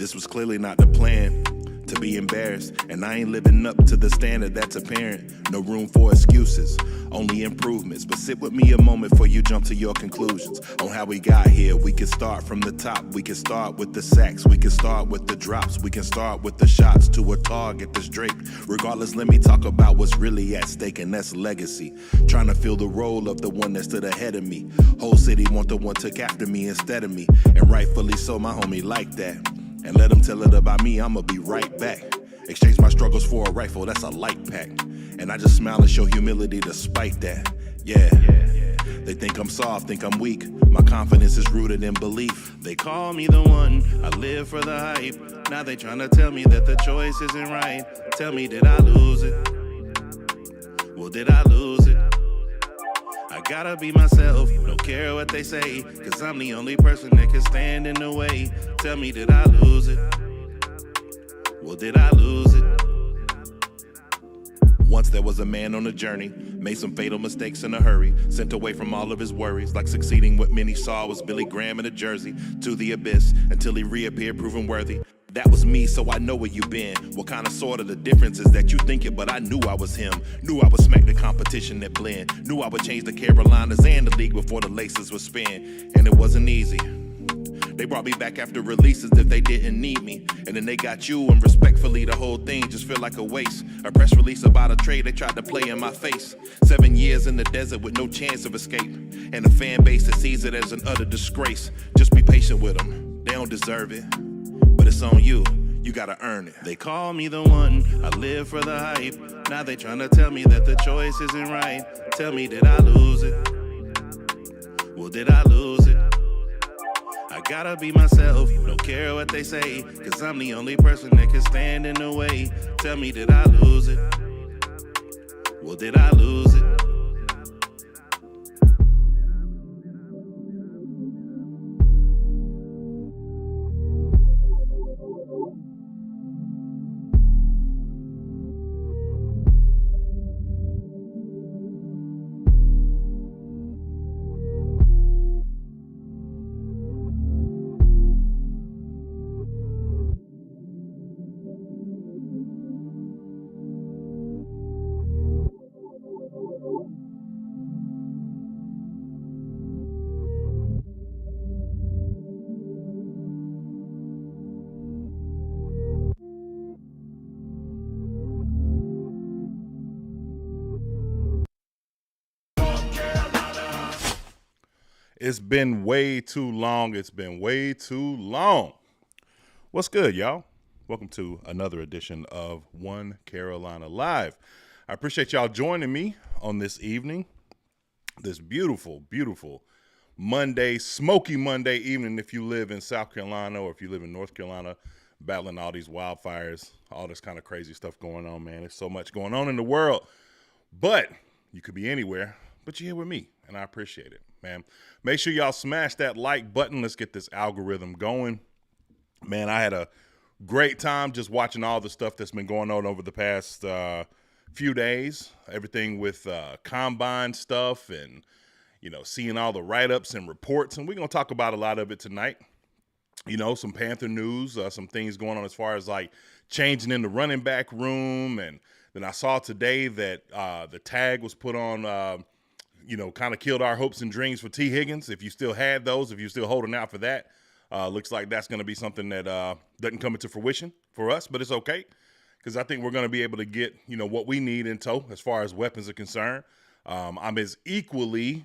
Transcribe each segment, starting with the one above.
This was clearly not the plan. To be embarrassed, and I ain't living up to the standard that's apparent. No room for excuses, only improvements. But sit with me a moment before you jump to your conclusions on how we got here. We can start from the top, we can start with the sacks, we can start with the drops, we can start with the shots to a target that's draped. Regardless, let me talk about what's really at stake, and that's legacy. Trying to fill the role of the one that stood ahead of me. Whole city want the one took after me instead of me, and rightfully so, my homie like that. And let them tell it about me, I'ma be right back. Exchange my struggles for a rifle, that's a light pack. And I just smile and show humility despite that. Yeah. They think I'm soft, think I'm weak. My confidence is rooted in belief. They call me the one, I live for the hype. Now they tryna tell me that the choice isn't right. Tell me, did I lose it? Well, did I lose it? I gotta be myself, don't care what they say, cause I'm the only person that can stand in the way. Tell me, did I lose it? Well, did I lose it? Once there was a man on a journey, made some fatal mistakes in a hurry, sent away from all of his worries, like succeeding what many saw was Billy Graham in a jersey, to the abyss, until he reappeared proven worthy. That was me, so I know where you been. What kind of sort of the difference is that you think it, but I knew I was him. Knew I would smack the competition that blend. Knew I would change the Carolinas and the league before the laces would spin. And it wasn't easy. They brought me back after releases if they didn't need me. And then they got you, and respectfully, the whole thing just felt like a waste. A press release about a trade they tried to play in my face. 7 years in the desert with no chance of escape. And a fan base that sees it as an utter disgrace. Just be patient with them, they don't deserve it. But it's on you, you gotta earn it. They call me the one, I live for the hype. Now they tryna tell me that the choice isn't right. Tell me, did I lose it? Well, did I lose it? I gotta be myself, don't care what they say, cause I'm the only person that can stand in the way. Tell me, did I lose it? Well, did I lose it? It's been way too long. It's been way too long. What's good, y'all? Welcome to another edition of One Carolina Live. I appreciate y'all joining me on this evening, this beautiful, beautiful Monday, smoky Monday evening if you live in South Carolina or if you live in North Carolina, battling all these wildfires, all this kind of crazy stuff going on, man. There's so much going on in the world. But you could be anywhere, but you're here with me, and I appreciate it, man. Make sure y'all smash that like button. Let's get this algorithm going. Man, I had a great time just watching all the stuff that's been going on over the past few days. Everything with combine stuff and, you know, seeing all the write-ups and reports. And we're going to talk about a lot of it tonight. You know, some Panther news, some things going on as far as like changing in the running back room. And then I saw today that the tag was put on kind of killed our hopes and dreams for T. Higgins. If you still had those, if you're still holding out for that, looks like that's going to be something that doesn't come into fruition for us, but it's okay because I think we're going to be able to get, you know, what we need in tow as far as weapons are concerned. I'm as equally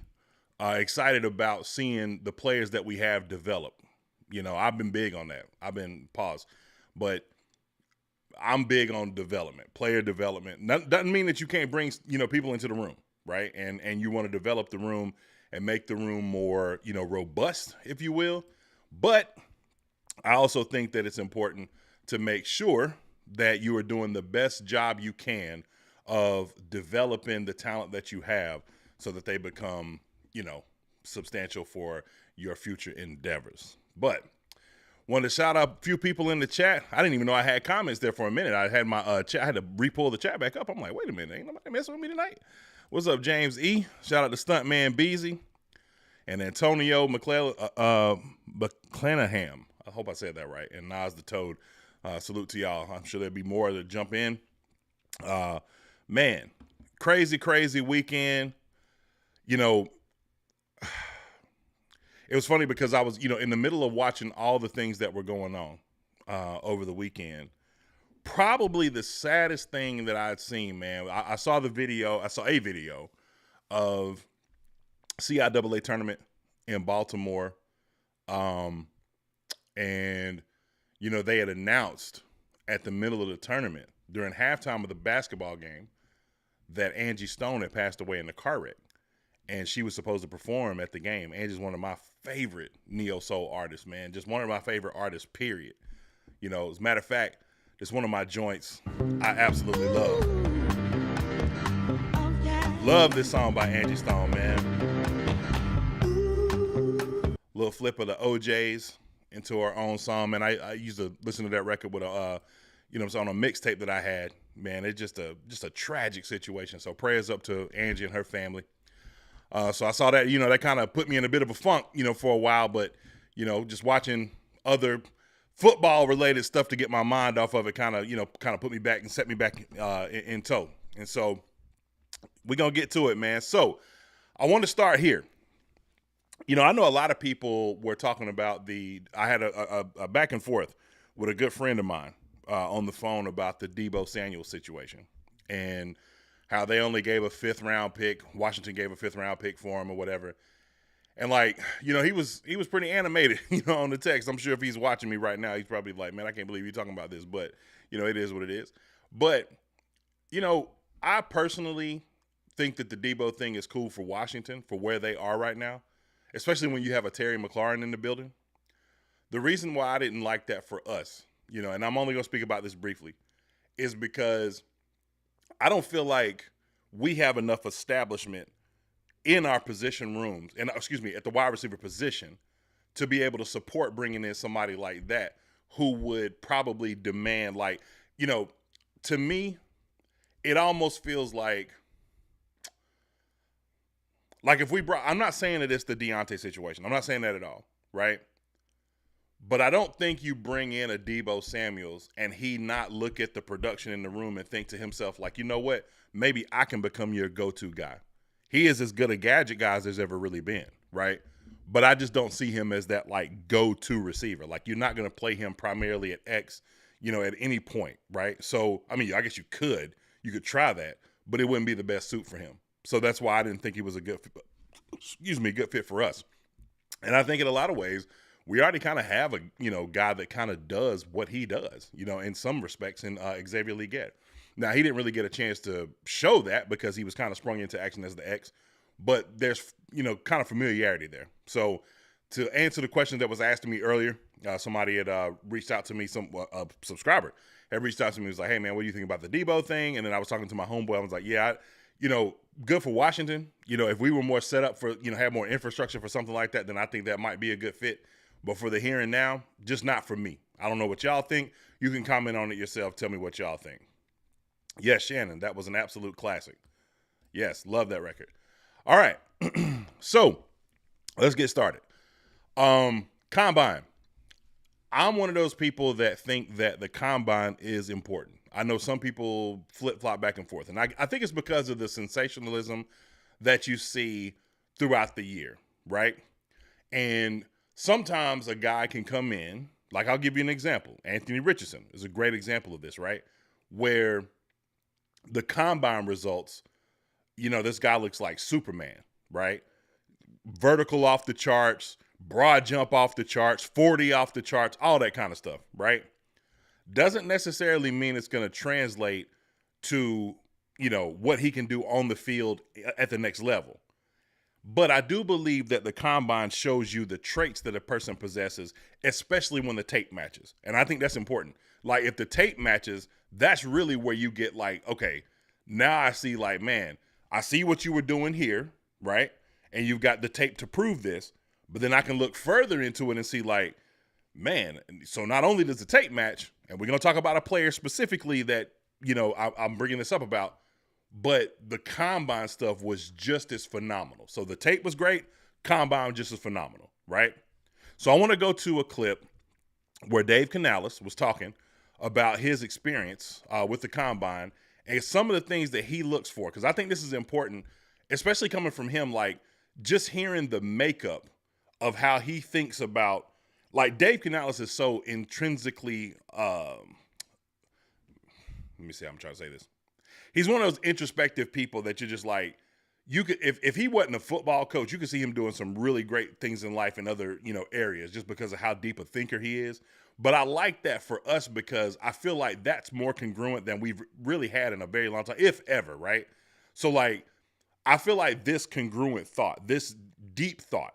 excited about seeing the players that we have develop. You know, I've been big on that. I've been paused, but I'm big on development, player development. Doesn't mean that you can't bring, you know, people into the room. Right. And you want to develop the room and make the room more, you know, robust, if you will. But I also think that it's important to make sure that you are doing the best job you can of developing the talent that you have so that they become, you know, substantial for your future endeavors. But wanted to shout out a few people in the chat. I didn't even know I had comments there for a minute. I had my chat. I had to re-pull the chat back up. I'm like, wait a minute, ain't nobody messing with me tonight. What's up, James E? Shout out to Stuntman Beezy and Antonio McClanahan. I hope I said that right. And Nas the Toad. Salute to y'all. I'm sure there'll be more to jump in. Man, crazy weekend. You know, it was funny because I was, in the middle of watching all the things that were going on over the weekend. Probably the saddest thing that I'd seen, man. I saw a video of CIAA tournament in Baltimore. And, they had announced at the middle of the tournament during halftime of the basketball game that Angie Stone had passed away in a car wreck. And she was supposed to perform at the game. Angie's one of my favorite neo-soul artists, man. Just one of my favorite artists, period. As a matter of fact, it's one of my joints I absolutely love. Love this song by Angie Stone, man. Little flip of the OJs into our own song, man. I used to listen to that record with on a mixtape that I had. Man, it's just a tragic situation. So prayers up to Angie and her family. So I saw that, that kind of put me in a bit of a funk, for a while, but, just watching other football related stuff to get my mind off of it kind of put me back and set me back in tow. And so we're going to get to it, man. So I want to start here. I know a lot of people were talking about I had a back and forth with a good friend of mine on the phone about the Deebo Samuel situation and how they only gave a 5th round pick. Washington gave a 5th round pick for him or whatever. And he was pretty animated, on the text. I'm sure if he's watching me right now, he's probably like, man, I can't believe you're talking about this, but it is what it is. But, I personally think that the Deebo thing is cool for Washington, for where they are right now, especially when you have a Terry McLaurin in the building. The reason why I didn't like that for us, and I'm only going to speak about this briefly, is because I don't feel like we have enough establishment in our position rooms, at the wide receiver position, to be able to support bringing in somebody like that who would probably demand, to me, it almost feels like if we I'm not saying that it's the Deontay situation. I'm not saying that at all, right? But I don't think you bring in a Deebo Samuels and he not look at the production in the room and think to himself, you know what? Maybe I can become your go-to guy. He is as good a gadget guy as there's ever really been, right? But I just don't see him as that, go-to receiver. You're not going to play him primarily at X, at any point, right? So, I mean, I guess you could try that, but it wouldn't be the best suit for him. So that's why I didn't think he was a good fit for us. And I think in a lot of ways, we already kind of have a, guy that kind of does what he does, in some respects in Xavier Legette. Now, he didn't really get a chance to show that because he was kind of sprung into action as the X, but there's, kind of familiarity there. So to answer the question that was asked to me earlier, somebody had reached out to me, a subscriber had reached out to me, was like, hey, man, what do you think about the Deebo thing? And then I was talking to my homeboy. I was like, yeah, good for Washington. If we were more set up for, have more infrastructure for something like that, then I think that might be a good fit. But for the here and now, just not for me. I don't know what y'all think. You can comment on it yourself. Tell me what y'all think. Yes, Shannon, that was an absolute classic. Yes, love that record. All right. So let's get started. Combine. I'm one of those people that think that the combine is important. I know some people flip-flop back and forth. And I think it's because of the sensationalism that you see throughout the year, right? And sometimes a guy can come in, I'll give you an example. Anthony Richardson is a great example of this, right? Where the combine results, this guy looks like Superman, right? Vertical off the charts, broad jump off the charts, 40 off the charts, all that kind of stuff, right? Doesn't necessarily mean it's going to translate to, what he can do on the field at the next level. But I do believe that the combine shows you the traits that a person possesses, especially when the tape matches. And I think that's important. If the tape matches, that's really where you get okay, now I see man, I see what you were doing here, right? And you've got the tape to prove this, but then I can look further into it and see man, so not only does the tape match, and we're going to talk about a player specifically that, I'm bringing this up about, but the combine stuff was just as phenomenal. So the tape was great, combine just as phenomenal, right? So I want to go to a clip where Dave Canales was talking about his experience with the combine and some of the things that he looks for. Because I think this is important, especially coming from him, like just hearing the makeup of how he thinks about, like Dave Canales is so intrinsically, let me see how I'm trying to say this. He's one of those introspective people that you're just like, you could, if he wasn't a football coach, you could see him doing some really great things in life in other, areas just because of how deep a thinker he is. But I like that for us because I feel like that's more congruent than we've really had in a very long time, if ever, right? So like, I feel like this congruent thought, this deep thought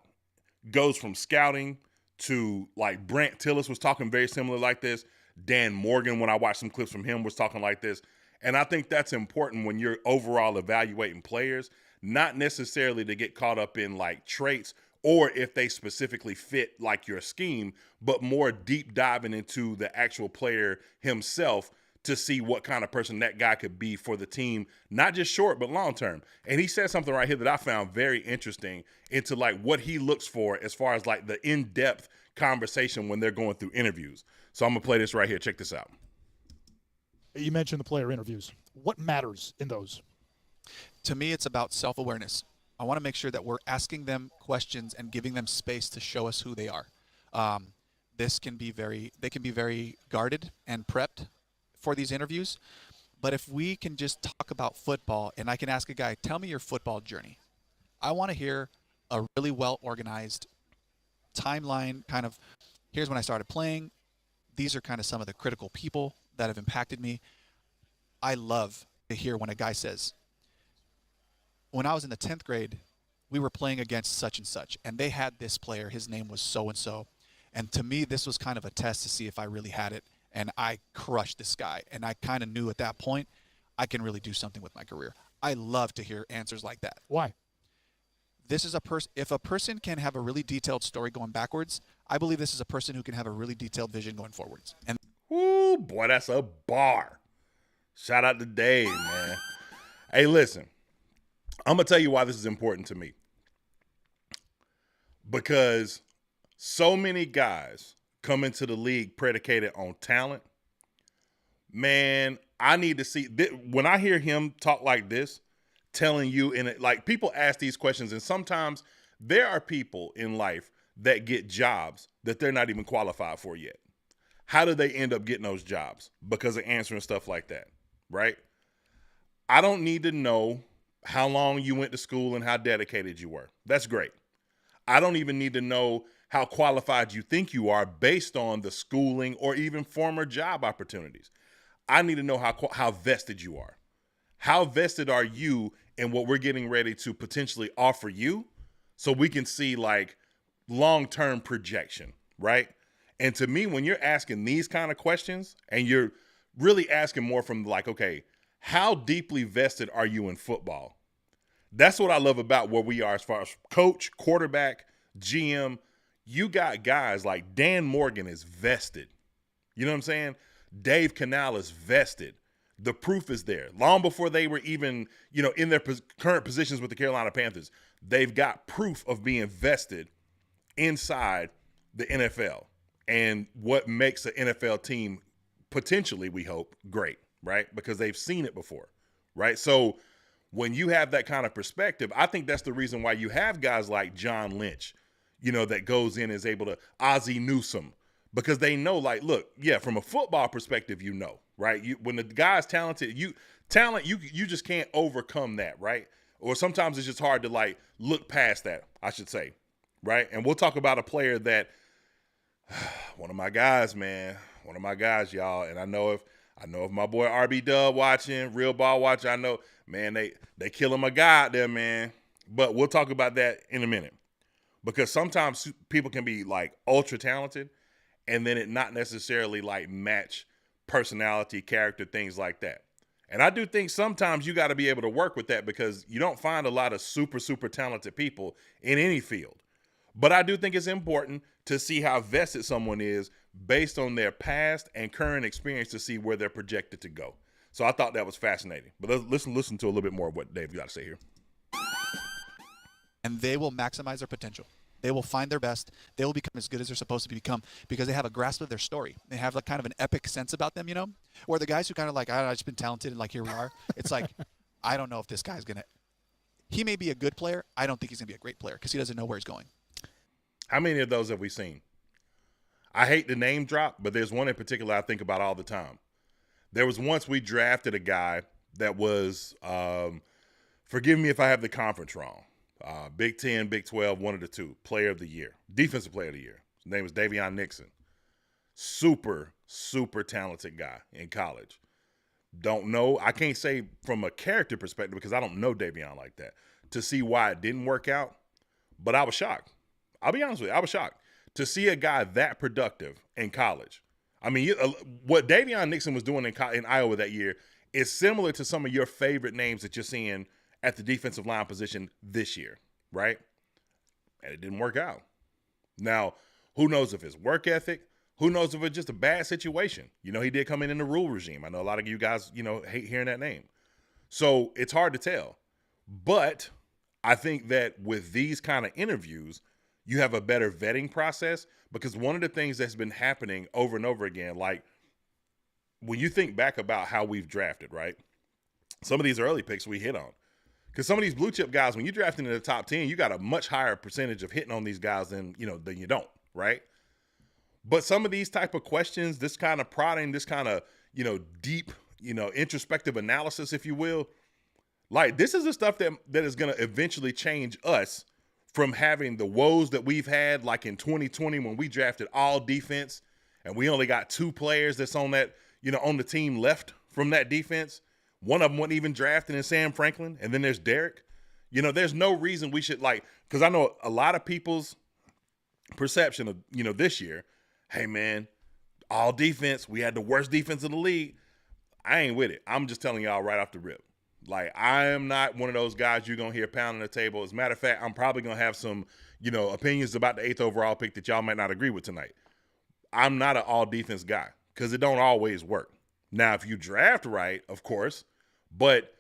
goes from scouting to like Brant Tillis was talking very similar like this. Dan Morgan, when I watched some clips from him, was talking like this. And I think that's important when you're overall evaluating players, not necessarily to get caught up in like traits or if they specifically fit like your scheme, but more deep diving into the actual player himself to see what kind of person that guy could be for the team, not just short, but long term. And he said something right here that I found very interesting into like what he looks for as far as like the in-depth conversation when they're going through interviews. So I'm going to play this right here. Check this out. You mentioned the player interviews. What matters in those? To me, it's about self-awareness. I want to make sure that we're asking them questions and giving them space to show us who they are. They can be very guarded and prepped for these interviews. But if we can just talk about football and I can ask a guy, tell me your football journey. I want to hear a really well-organized timeline, kind of, here's when I started playing. These are kind of some of the critical people that have impacted me. I love to hear when a guy says, when I was in the 10th grade, we were playing against such and such, and they had this player, his name was so-and-so. And to me, this was kind of a test to see if I really had it, and I crushed this guy. And I kind of knew at that point, I can really do something with my career. I love to hear answers like that. Why? This is if a person can have a really detailed story going backwards, I believe this is a person who can have a really detailed vision going forwards. And Ooh, boy, that's a bar. Shout out to Dave, man. Hey, listen, I'm going to tell you why this is important to me. Because so many guys come into the league predicated on talent. Man, I need to see, when I hear him talk like this, telling you, like people ask these questions, and sometimes there are people in life that get jobs that they're not even qualified for yet. How do they end up getting those jobs? Because of answering stuff like that, right? I don't need to know how long you went to school and how dedicated you were. That's great. I don't even need to know how qualified you think you are based on the schooling or even former job opportunities. I need to know how vested you are. How vested are you in what we're getting ready to potentially offer you so we can see like long-term projection, right? And to me, when you're asking these kind of questions and you're really asking more from like, okay, how deeply vested are you in football? That's what I love about where we are as far as coach, quarterback, GM. You got guys like Dan Morgan is vested. You know what I'm saying? Dave Canales is vested. The proof is there. Long before they were even, in their current positions with the Carolina Panthers, they've got proof of being vested inside the NFL and what makes an NFL team potentially, we hope, great, right? Because they've seen it before, right? So when you have that kind of perspective, I think that's the reason why you have guys like John Lynch, that goes in and is able to Ozzie Newsome, because they know, like, look, yeah, from a football perspective, right? When the guy's talented, you just can't overcome that, right? Or sometimes it's just hard to like look past that, I should say, right? And we'll talk about a player that one of my guys, y'all. And I know if my boy RB Dub watching, Real Ball watching, I know, man, they killing my guy out there, man. But we'll talk about that in a minute, because sometimes people can be like ultra talented and then it not necessarily like match personality, character, things like that. And I do think sometimes you got to be able to work with that, because you don't find a lot of super, super talented people in any field. But I do think it's important to see how vested someone is based on their past and current experience to see where they're projected to go. So I thought that was fascinating. But let's listen to a little bit more of what Dave got to say here. And they will maximize their potential. They will find their best. They will become as good as they're supposed to become because they have a grasp of their story. They have like kind of an epic sense about them, you know? Or the guys who kind of like, I've just been talented and like, here we are. It's like, I don't know if this guy's going to – he may be a good player. I don't think he's going to be a great player because he doesn't know where he's going. How many of those have we seen? I hate the name drop, but there's one in particular I think about all the time. There was once we drafted a guy that was forgive me if I have the conference wrong. Big 10, Big 12, one of the two, player of the year, defensive player of the year. His name was Davion Nixon. Super, super talented guy in college. Don't know. I can't say from a character perspective because I don't know Davion like that to see why it didn't work out. But I was shocked. I'll be honest with you. I was shocked to see a guy that productive in college. I mean, what Davion Nixon was doing in Iowa that year is similar to some of your favorite names that you're seeing at the defensive line position this year, right? And it didn't work out. Now, who knows if it's work ethic? Who knows if it's just a bad situation? You know, he did come in the rule regime. I know a lot of you guys, you know, hate hearing that name. So it's hard to tell. But I think that with these kind of interviews, you have a better vetting process because one of the things that's been happening over and over again, like when you think back about how we've drafted, right? Some of these early picks we hit on. Because some of these blue chip guys, when you draft into the top 10, you got a much higher percentage of hitting on these guys than you don't, right? But some of these type of questions, this kind of prodding, this kind of, deep, introspective analysis, if you will, like this is the stuff that is going to eventually change us from having the woes that we've had, like in 2020 when we drafted all defense and we only got 2 players that's on that, on the team left from that defense. One of them wasn't even drafted in Sam Franklin. And then there's Derek. There's no reason we should because I know a lot of people's perception of, this year, hey man, all defense, we had the worst defense in the league. I ain't with it. I'm just telling y'all right off the rip. I am not one of those guys you're going to hear pounding the table. As a matter of fact, I'm probably going to have some, opinions about the 8th overall pick that y'all might not agree with tonight. I'm not an all defense guy because it don't always work. Now, if you draft right, of course, but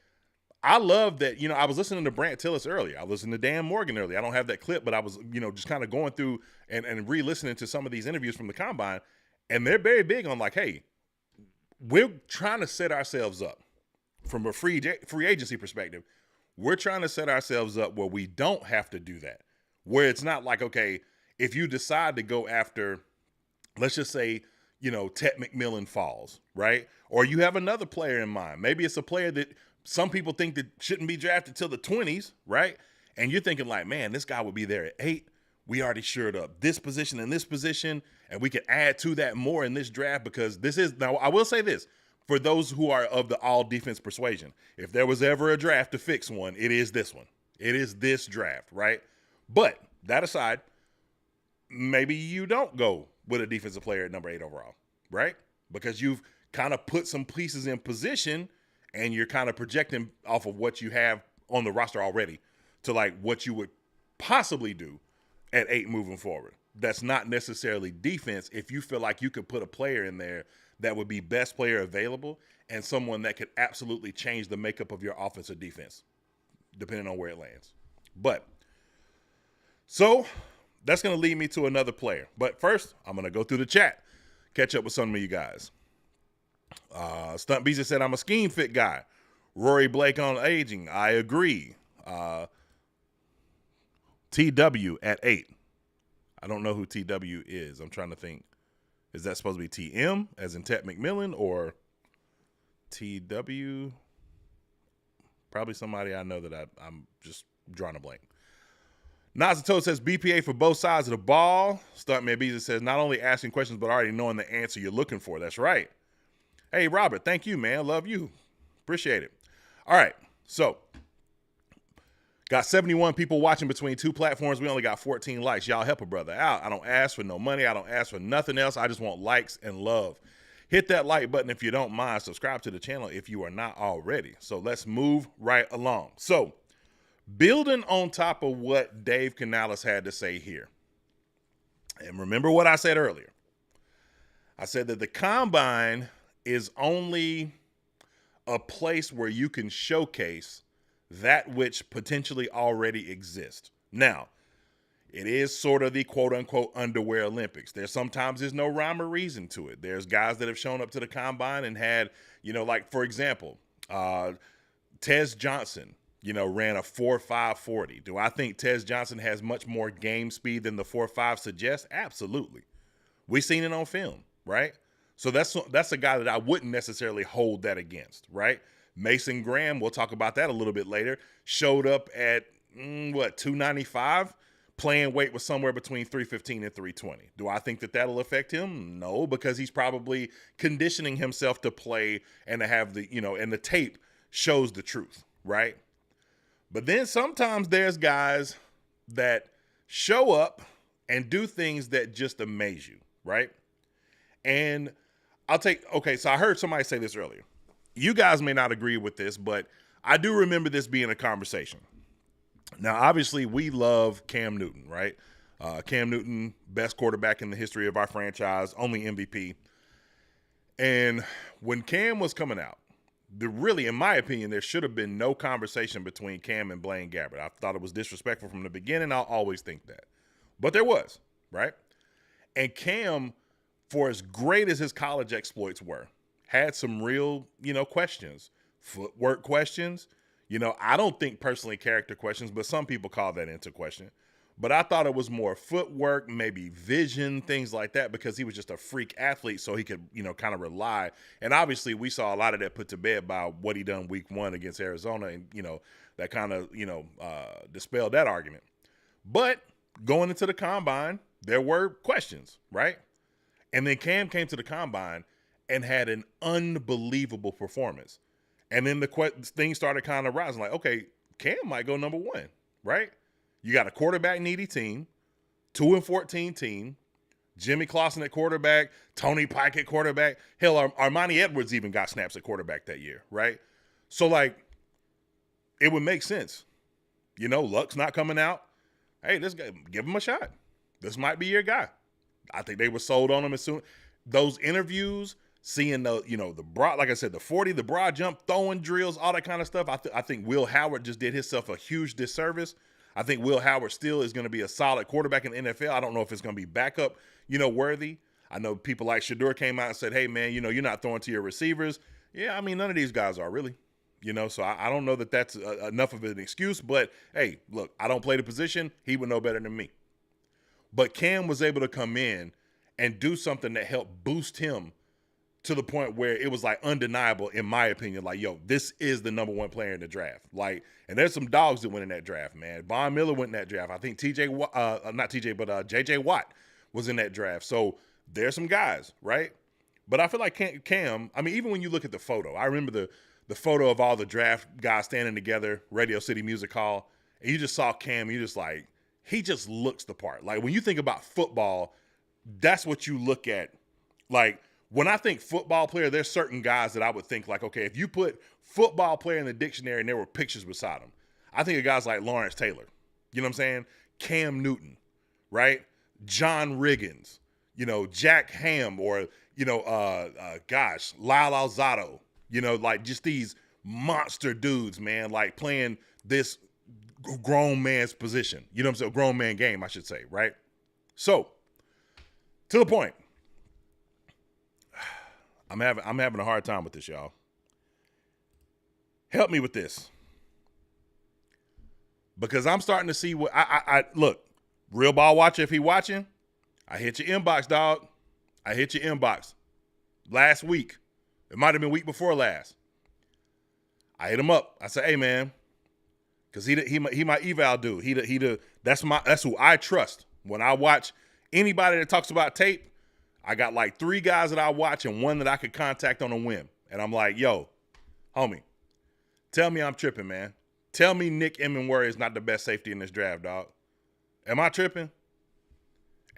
I love that, I was listening to Brant Tillis earlier. I was listening to Dan Morgan earlier. I don't have that clip, but I was, just kind of going through and re-listening to some of these interviews from the Combine, and they're very big on hey, we're trying to set ourselves up from a free agency perspective. We're trying to set ourselves up where we don't have to do that, where it's not okay, if you decide to go after, let's just say, Tet McMillan falls, right? Or you have another player in mind. Maybe it's a player that some people think that shouldn't be drafted till the 20s, right? And you're thinking man, this guy would be there at 8. We already shored up this position and this position, and we could add to that more in this draft because this is, now I will say this, for those who are of the all defense persuasion, if there was ever a draft to fix one, it is this one. It is this draft, right? But that aside, maybe you don't go with a defensive player at number 8 overall, right? Because you've kind of put some pieces in position and you're kind of projecting off of what you have on the roster already to what you would possibly do at 8 moving forward. That's not necessarily defense if you feel like you could put a player in there that would be best player available and someone that could absolutely change the makeup of your offense or defense, depending on where it lands. But so that's going to lead me to another player. But first, I'm going to go through the chat, catch up with some of you guys. Stunt Beezer said, I'm a scheme fit guy. Rory Blake on aging. I agree. TW at 8. I don't know who TW is. I'm trying to think. Is that supposed to be TM as in Tet McMillan or TW? Probably somebody I know that I'm just drawing a blank. Nazato says BPA for both sides of the ball. Stuntman Beezer says not only asking questions but already knowing the answer you're looking for. That's right. Hey, Robert, thank you, man. Love you. Appreciate it. All right, so got 71 people watching between 2 platforms. We only got 14 likes. Y'all help a brother out. I don't ask for no money. I don't ask for nothing else. I just want likes and love. Hit that like button if you don't mind. Subscribe to the channel if you are not already. So let's move right along. So building on top of what Dave Canales had to say here. And remember what I said earlier. I said that the Combine is only a place where you can showcase that which potentially already exists. Now, It is sort of the quote-unquote underwear Olympics. Sometimes there's no rhyme or reason to it. There's guys that have shown up to the combine and had, like, for example, Tez Johnson, ran a 4.5 40. Do I think Tez Johnson has much more game speed than the 4.5 suggests? Absolutely. We've seen it on film, right? So that's a guy that I wouldn't necessarily hold that against, right? Mason Graham, we'll talk about that a little bit later, showed up at, 295? Playing weight was somewhere between 315 and 320. Do I think that that'll affect him? No, because he's probably conditioning himself to play and to have the, and the tape shows the truth, right? But then sometimes there's guys that show up and do things that just amaze you, right? And so I heard somebody say this earlier. You guys may not agree with this, but I do remember this being a conversation. Now, obviously, we love Cam Newton, right? Cam Newton, best quarterback in the history of our franchise, only MVP. And when Cam was coming out, in my opinion, there should have been no conversation between Cam and Blaine Gabbert. I thought it was disrespectful from the beginning. I'll always think that. But there was, right? And Cam, for as great as his college exploits were, had some real, questions, footwork questions. I don't think personally character questions, but some people call that into question. But I thought it was more footwork, maybe vision, things like that, because he was just a freak athlete, so he could, kind of rely. And obviously we saw a lot of that put to bed by what he done week 1 against Arizona, and, that kind of, dispelled that argument. But going into the combine, there were questions, right? And then Cam came to the combine and had an unbelievable performance. And then the things started kind of rising, like, okay, Cam might go number 1, right? You got a quarterback-needy team, 2-14 team, Jimmy Clausen at quarterback, Tony Pike at quarterback. Hell, Armani Edwards even got snaps at quarterback that year, right? So, like, it would make sense. Luck's not coming out. Hey, this guy, give him a shot. This might be your guy. I think they were sold on him as soon. Those interviews, seeing the broad, like I said, the 40, the broad jump, throwing drills, all that kind of stuff. I think Will Howard just did himself a huge disservice. I think Will Howard still is going to be a solid quarterback in the NFL. I don't know if it's going to be backup, worthy. I know people like Shedeur came out and said, hey, man, you're not throwing to your receivers. Yeah, I mean, none of these guys are really, so I don't know that that's enough of an excuse. But, hey, look, I don't play the position. He would know better than me. But Cam was able to come in and do something that helped boost him to the point where it was like undeniable, in my opinion, like, yo, this is the number 1 player in the draft. Like, and there's some dogs that went in that draft, man. Von Miller went in that draft. I think JJ Watt was in that draft. So there's some guys, right? But I feel like Cam, I mean, even when you look at the photo, I remember the photo of all the draft guys standing together, Radio City Music Hall, and you just saw Cam, you just like, he just looks the part. Like, when you think about football, that's what you look at. Like, when I think football player, there's certain guys that I would think like, okay, if you put football player in the dictionary and there were pictures beside them, I think of guys like Lawrence Taylor, you know what I'm saying? Cam Newton, right? John Riggins, Jack Ham, or, Lyle Alzado, like just these monster dudes, man, like playing this grown man's position, you know what I'm saying? Grown man game, I should say, right? So, to the point. I'm having a hard time with this, y'all. Help me with this. Because I'm starting to see what I look, Real Ball Watcher, if he watching, I hit your inbox, dog. I hit your inbox last week. It might have been week before last. I hit him up. I said, hey, man, because he my eval dude. That's who I trust. When I watch anybody that talks about tape, I got like 3 guys that I watch and 1 that I could contact on a whim. And I'm like, yo, homie, tell me I'm tripping, man. Tell me Nick Emmanwori is not the best safety in this draft, dog. Am I tripping?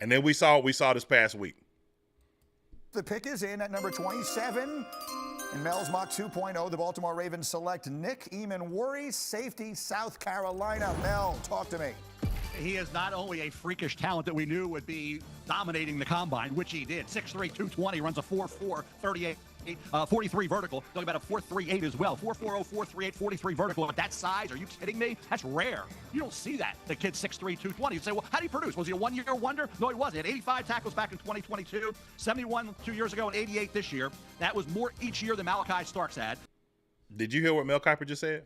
And then we saw this past week. The pick is in at number 27. In Mel's Mock 2.0, the Baltimore Ravens select Nick Emmanwori, safety, South Carolina. Mel, talk to me. He is not only a freakish talent that we knew would be dominating the combine, which he did. 6'3", 220, runs a 4.4, 38 43 vertical. Talking about a 4.38 as well. 4.40, 4.38, 43 vertical. At that size, are you kidding me? That's rare. You don't see that. The kid's 6'3", 220. You say, well, how did he produce? Was he a one-year wonder? No, he wasn't. He had 85 tackles back in 2022, 71 2 years ago, and 88 this year. That was more each year than Malachi Starks had. Did you hear what Mel Kiper just said?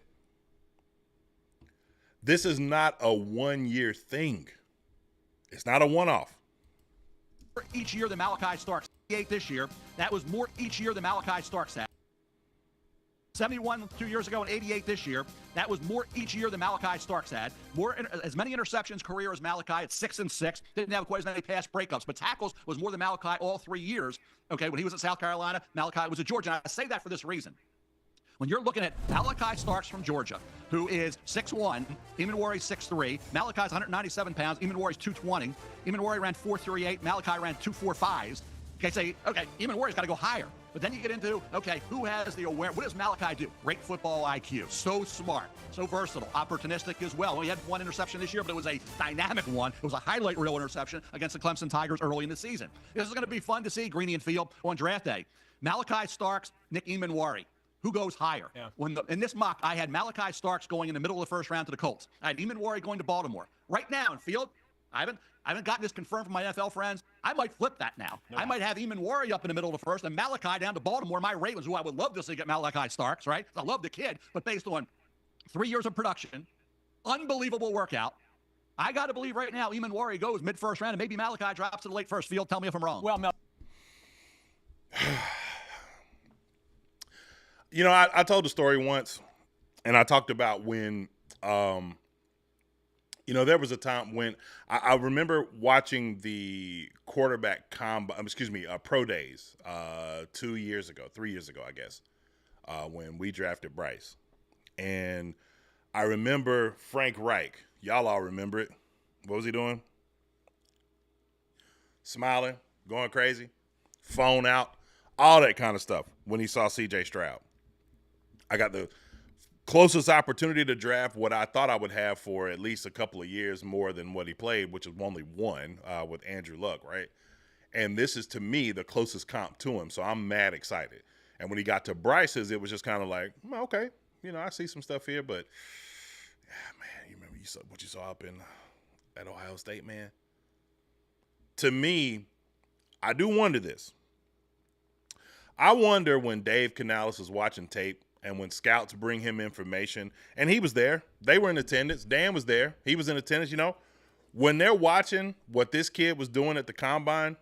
This is not a one-year thing. It's not a one-off. Each year than Malachi Starks. 88 this year. That was more each year than Malachi Starks had. 71 2 years ago and 88 this year. That was more each year than Malachi Starks had. As many interceptions career as Malachi at 6-6. Didn't have quite as many pass breakups, but tackles was more than Malachi all 3 years. Okay, when he was at South Carolina, Malachi was at Georgia. And I say that for this reason. When you're looking at Malachi Starks from Georgia, who is 6'1", Eamon 6'3", Malachi's 197 pounds, Eamon 220. Eamon ran 4.38, Malachi ran 2.45s. Okay, say, okay, Eamon got to go higher. But then you get into, okay, who has the awareness? What does Malachi do? Great football IQ. So smart. So versatile. Opportunistic as well. He had one interception this year, but it was a dynamic one. It was a highlight reel interception against the Clemson Tigers early in the season. This is going to be fun to see, Greeny and Field, on draft day. Malachi Starks, Nick Eamon. Who goes higher? Yeah. In this mock, I had Malachi Starks going in the middle of the first round to the Colts. I had Eamon going to Baltimore. Right now in Field, I haven't gotten this confirmed from my NFL friends. I might flip that now. No. I might have Eamon up in the middle of the first and Malachi down to Baltimore. My Ravens, who I would love to see get Malachi Starks, right? I love the kid, but based on 3 years of production, unbelievable workout, I got to believe right now Eamon goes mid-first round and maybe Malachi drops to the late first. Field, tell me if I'm wrong. Well, You know, I told the story once, and I talked about when, there was a time when I remember watching the quarterback pro days 3 years ago, I guess, when we drafted Bryce. And I remember Frank Reich. Y'all all remember it. What was he doing? Smiling, going crazy, phone out, all that kind of stuff when he saw C.J. Stroud. I got the closest opportunity to draft what I thought I would have for at least a couple of years more than what he played, which is only one with Andrew Luck, right? And this is, to me, the closest comp to him, so I'm mad excited. And when he got to Bryce's, it was just kind of like, okay, I see some stuff here, but, man, you remember what you saw up at Ohio State, man? To me, I do wonder this. I wonder when Dave Canales is watching tape, and when scouts bring him information, and he was there, they were in attendance, Dan was there, he was in attendance, when they're watching what this kid was doing at the combine,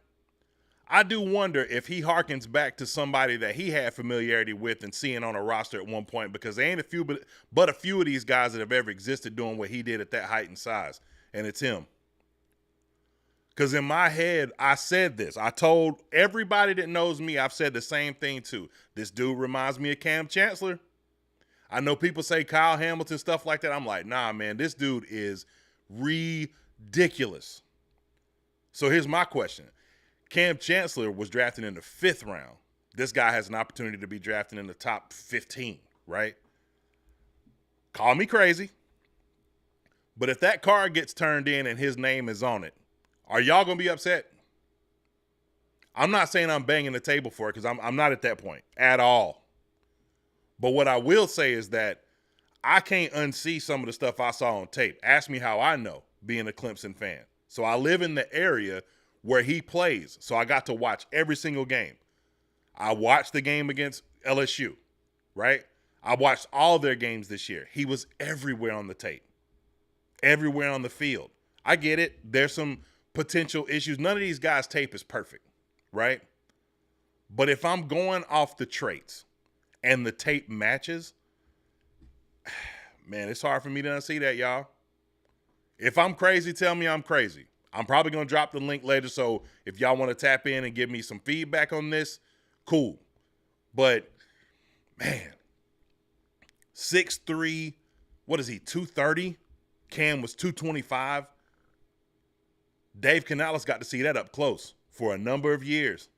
I do wonder if he harkens back to somebody that he had familiarity with and seeing on a roster at one point, because there ain't a few of these guys that have ever existed doing what he did at that height and size, and it's him. Because in my head, I said this. I told everybody that knows me, I've said the same thing too. This dude reminds me of Cam Chancellor. I know people say Kyle Hamilton, stuff like that. I'm like, nah, man, this dude is ridiculous. So here's my question. Cam Chancellor was drafted in the 5th round. This guy has an opportunity to be drafted in the top 15, right? Call me crazy. But if that card gets turned in and his name is on it, are y'all going to be upset? I'm not saying I'm banging the table for it because I'm not at that point at all. But what I will say is that I can't unsee some of the stuff I saw on tape. Ask me how I know, being a Clemson fan. So I live in the area where he plays, so I got to watch every single game. I watched the game against LSU, right? I watched all their games this year. He was everywhere on the tape, everywhere on the field. I get it. There's some potential issues. None of these guys' tape is perfect, right? But if I'm going off the traits and the tape matches, man, it's hard for me to unsee that, y'all. If I'm crazy, tell me I'm crazy. I'm probably going to drop the link later, so if y'all want to tap in and give me some feedback on this, cool. But, man, 6'3", what is he, 230? Cam was 225. Dave Canales got to see that up close for a number of years.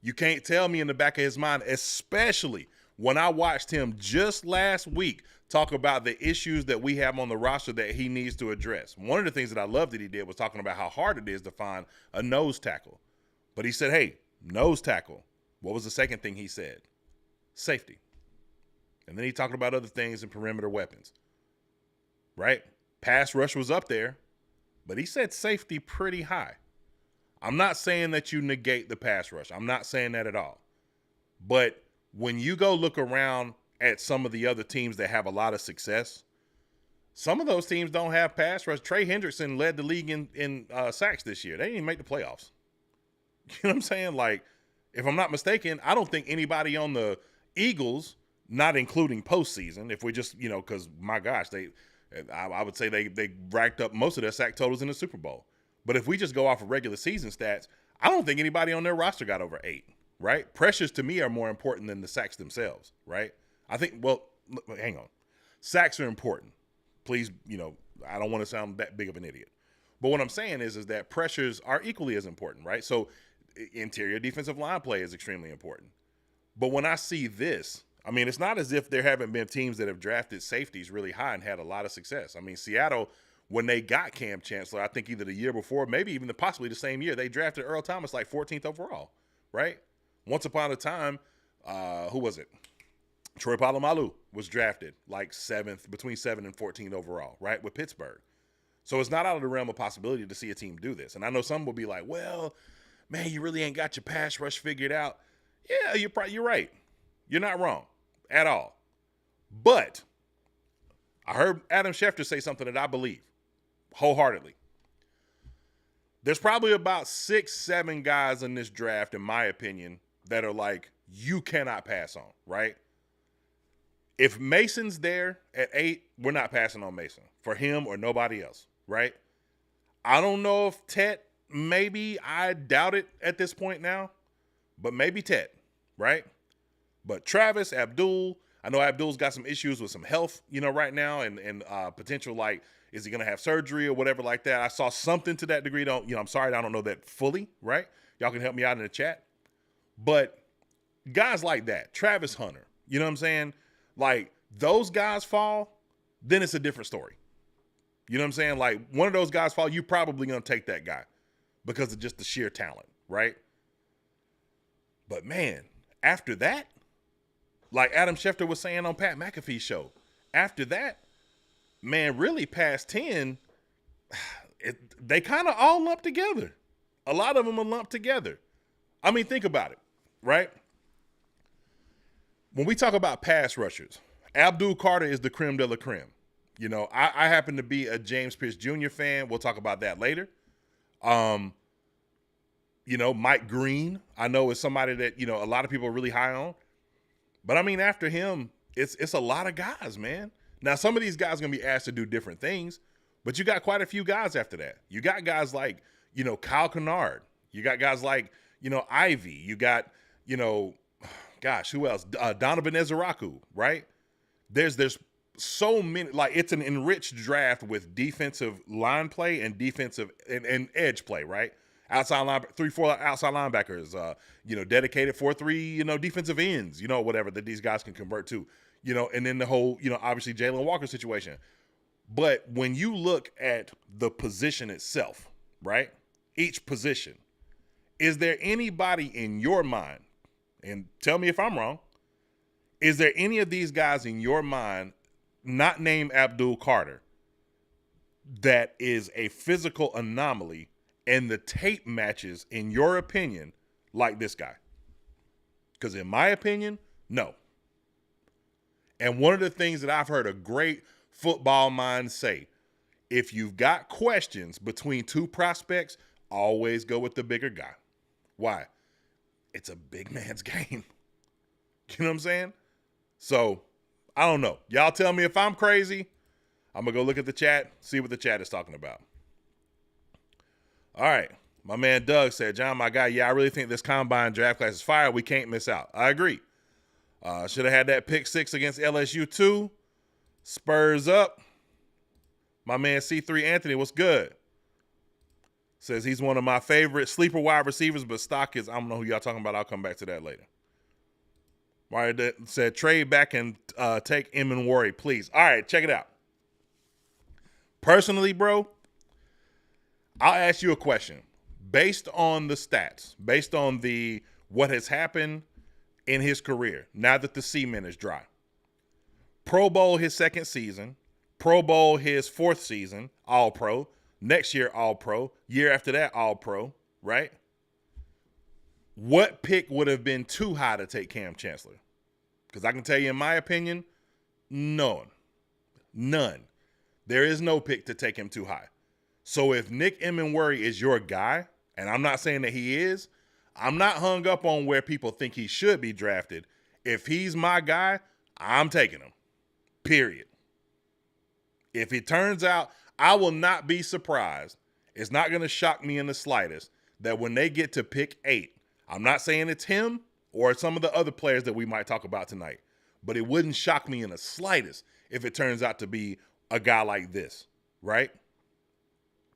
You can't tell me in the back of his mind, especially when I watched him just last week talk about the issues that we have on the roster that he needs to address. One of the things that I loved that he did was talking about how hard it is to find a nose tackle. But he said, hey, nose tackle, What was the second thing he said? Safety. And then he talked about other things and perimeter weapons, right? Pass rush was up there, but he said safety pretty high. I'm not saying that you negate the pass rush. I'm not saying that at all. But when you go look around at some of the other teams that have a lot of success, some of those teams don't have pass rush. Trey Hendrickson led the league in sacks this year. They didn't even make the playoffs. You know what I'm saying? Like, if I'm not mistaken, I don't think anybody on the Eagles, not including postseason, if we just, because my gosh, I would say they racked up most of their sack totals in the Super Bowl. But if we just go off of regular season stats, I don't think anybody on their roster got over 8, right? Pressures to me are more important than the sacks themselves, right? I think, hang on. Sacks are important. Please, I don't want to sound that big of an idiot. But what I'm saying is that pressures are equally as important, right? So interior defensive line play is extremely important. But when I see this, I mean, it's not as if there haven't been teams that have drafted safeties really high and had a lot of success. I mean, Seattle, when they got Cam Chancellor, I think either the year before, maybe even possibly the same year, they drafted Earl Thomas like 14th overall, right? Once upon a time, who was it? Troy Polamalu was drafted like 7th, between 7 and 14 overall, right, with Pittsburgh. So it's not out of the realm of possibility to see a team do this. And I know some will be like, well, man, you really ain't got your pass rush figured out. Yeah, you're right. You're not wrong at all. But I heard Adam Schefter say something that I believe wholeheartedly. There's probably about 6-7 guys in this draft, in my opinion, that are like, you cannot pass on, right? If Mason's there at 8, we're not passing on Mason for him or nobody else, right? I don't know if Tet, maybe, I doubt it at this point now, but maybe Tet, right? But Travis, Abdul, I know Abdul's got some issues with some health, right now, and potential, like, is he going to have surgery or whatever like that? I saw something to that degree. I'm sorry, I don't know that fully, right? Y'all can help me out in the chat. But guys like that, Travis Hunter, you know what I'm saying? Like, those guys fall, then it's a different story. You know what I'm saying? Like, one of those guys fall, you're probably going to take that guy because of just the sheer talent, right? But, man, after that, like Adam Schefter was saying on Pat McAfee's show, after that, man, really past 10, they kind of all lump together. A lot of them are lumped together. I mean, think about it, right? When we talk about pass rushers, Abdul Carter is the creme de la creme. I happen to be a James Pierce Jr. fan. We'll talk about that later. Mike Green, I know is somebody that, a lot of people are really high on. But, I mean, after him, it's a lot of guys, man. Now, some of these guys are going to be asked to do different things, but you got quite a few guys after that. You got guys like, Kyle Kennard. You got guys like, Ivy. You got, who else? Donovan Ezeraku, right? There's so many, like, it's an enriched draft with defensive line play and defensive and edge play, right? Outside line, 3-4 outside linebackers, dedicated 4-3, defensive ends, whatever that these guys can convert to, and then the whole, obviously Jalon Walker situation. But when you look at the position itself, right? Each position, is there anybody in your mind, and tell me if I'm wrong, is there any of these guys in your mind, not named Abdul Carter, that is a physical anomaly and the tape matches, in your opinion, like this guy? Because in my opinion, no. And one of the things that I've heard a great football mind say, if you've got questions between two prospects, always go with the bigger guy. Why? It's a big man's game. You know what I'm saying? So, I don't know. Y'all tell me if I'm crazy. I'm going to go look at the chat, see what the chat is talking about. All right. My man Doug said, John, my guy, yeah, I really think this combine draft class is fire. We can't miss out. I agree. Should have had that pick 6 against LSU too. Spurs up. My man C3 Anthony, what's good? Says he's one of my favorite sleeper wide receivers, but stock is, I don't know who y'all talking about. I'll come back to that later. Mario said, trade back and take Emin Worry, please. All right, check it out. Personally, bro, I'll ask you a question. Based on the stats, based on what has happened in his career now that the cement is dry. Pro Bowl his second season, Pro Bowl his fourth season, All Pro, next year All Pro, year after that All Pro, right? What pick would have been too high to take Cam Chancellor? Because I can tell you, in my opinion, none. There is no pick to take him too high. So if Nick Emenworry is your guy, and I'm not saying that he is, I'm not hung up on where people think he should be drafted. If he's my guy, I'm taking him. Period. If it turns out, I will not be surprised. It's not going to shock me in the slightest that when they get to pick 8, I'm not saying it's him or some of the other players that we might talk about tonight, but it wouldn't shock me in the slightest if it turns out to be a guy like this, right?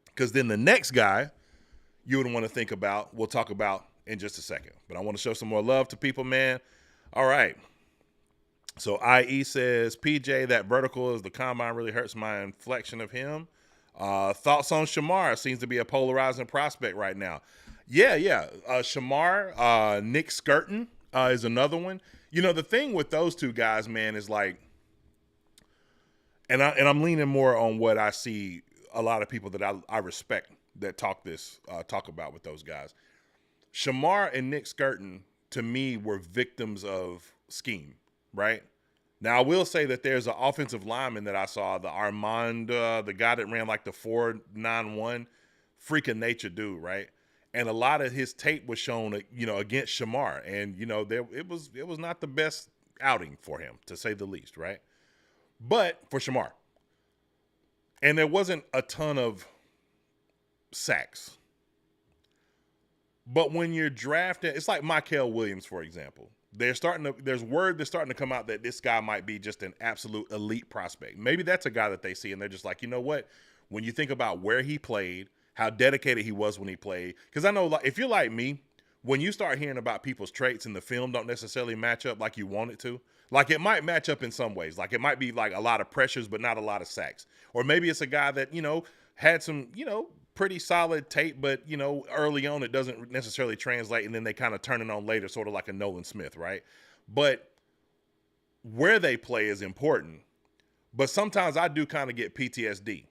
Because then the next guy you would want to think about, we'll talk about in just a second. But I want to show some more love to people, man. All right. So IE says, PJ, that vertical is the combine really hurts my inflection of him. Thoughts on Shamar? Seems to be a polarizing prospect right now. Yeah. Shamar, Nick Skirton is another one. You know, the thing with those two guys, man, is like, and I'm leaning more on what I see a lot of people that I respect that talk about with those guys. Shamar and Nick Skirton, to me, were victims of scheme, right? Now, I will say that there's an offensive lineman that I saw, the Armand, the guy that ran like the 4.91, freak of nature dude, right? And a lot of his tape was shown, against Shamar. And, it was not the best outing for him, to say the least, right? But for Shamar. And there wasn't a ton of sacks. But when you're drafting, it's like Mykel Williams, for example. There's word that's starting to come out that this guy might be just an absolute elite prospect. Maybe that's a guy that they see and they're just like, you know what? When you think about where he played, how dedicated he was when he played. Because I know, if you're like me, when you start hearing about people's traits and the film don't necessarily match up like you want it to, like it might match up in some ways. Like it might be like a lot of pressures, but not a lot of sacks. Or maybe it's a guy that, had some, pretty solid tape, but, early on it doesn't necessarily translate, and then they kind of turn it on later, sort of like a Nolan Smith, right? But where they play is important. But sometimes I do kind of get PTSD.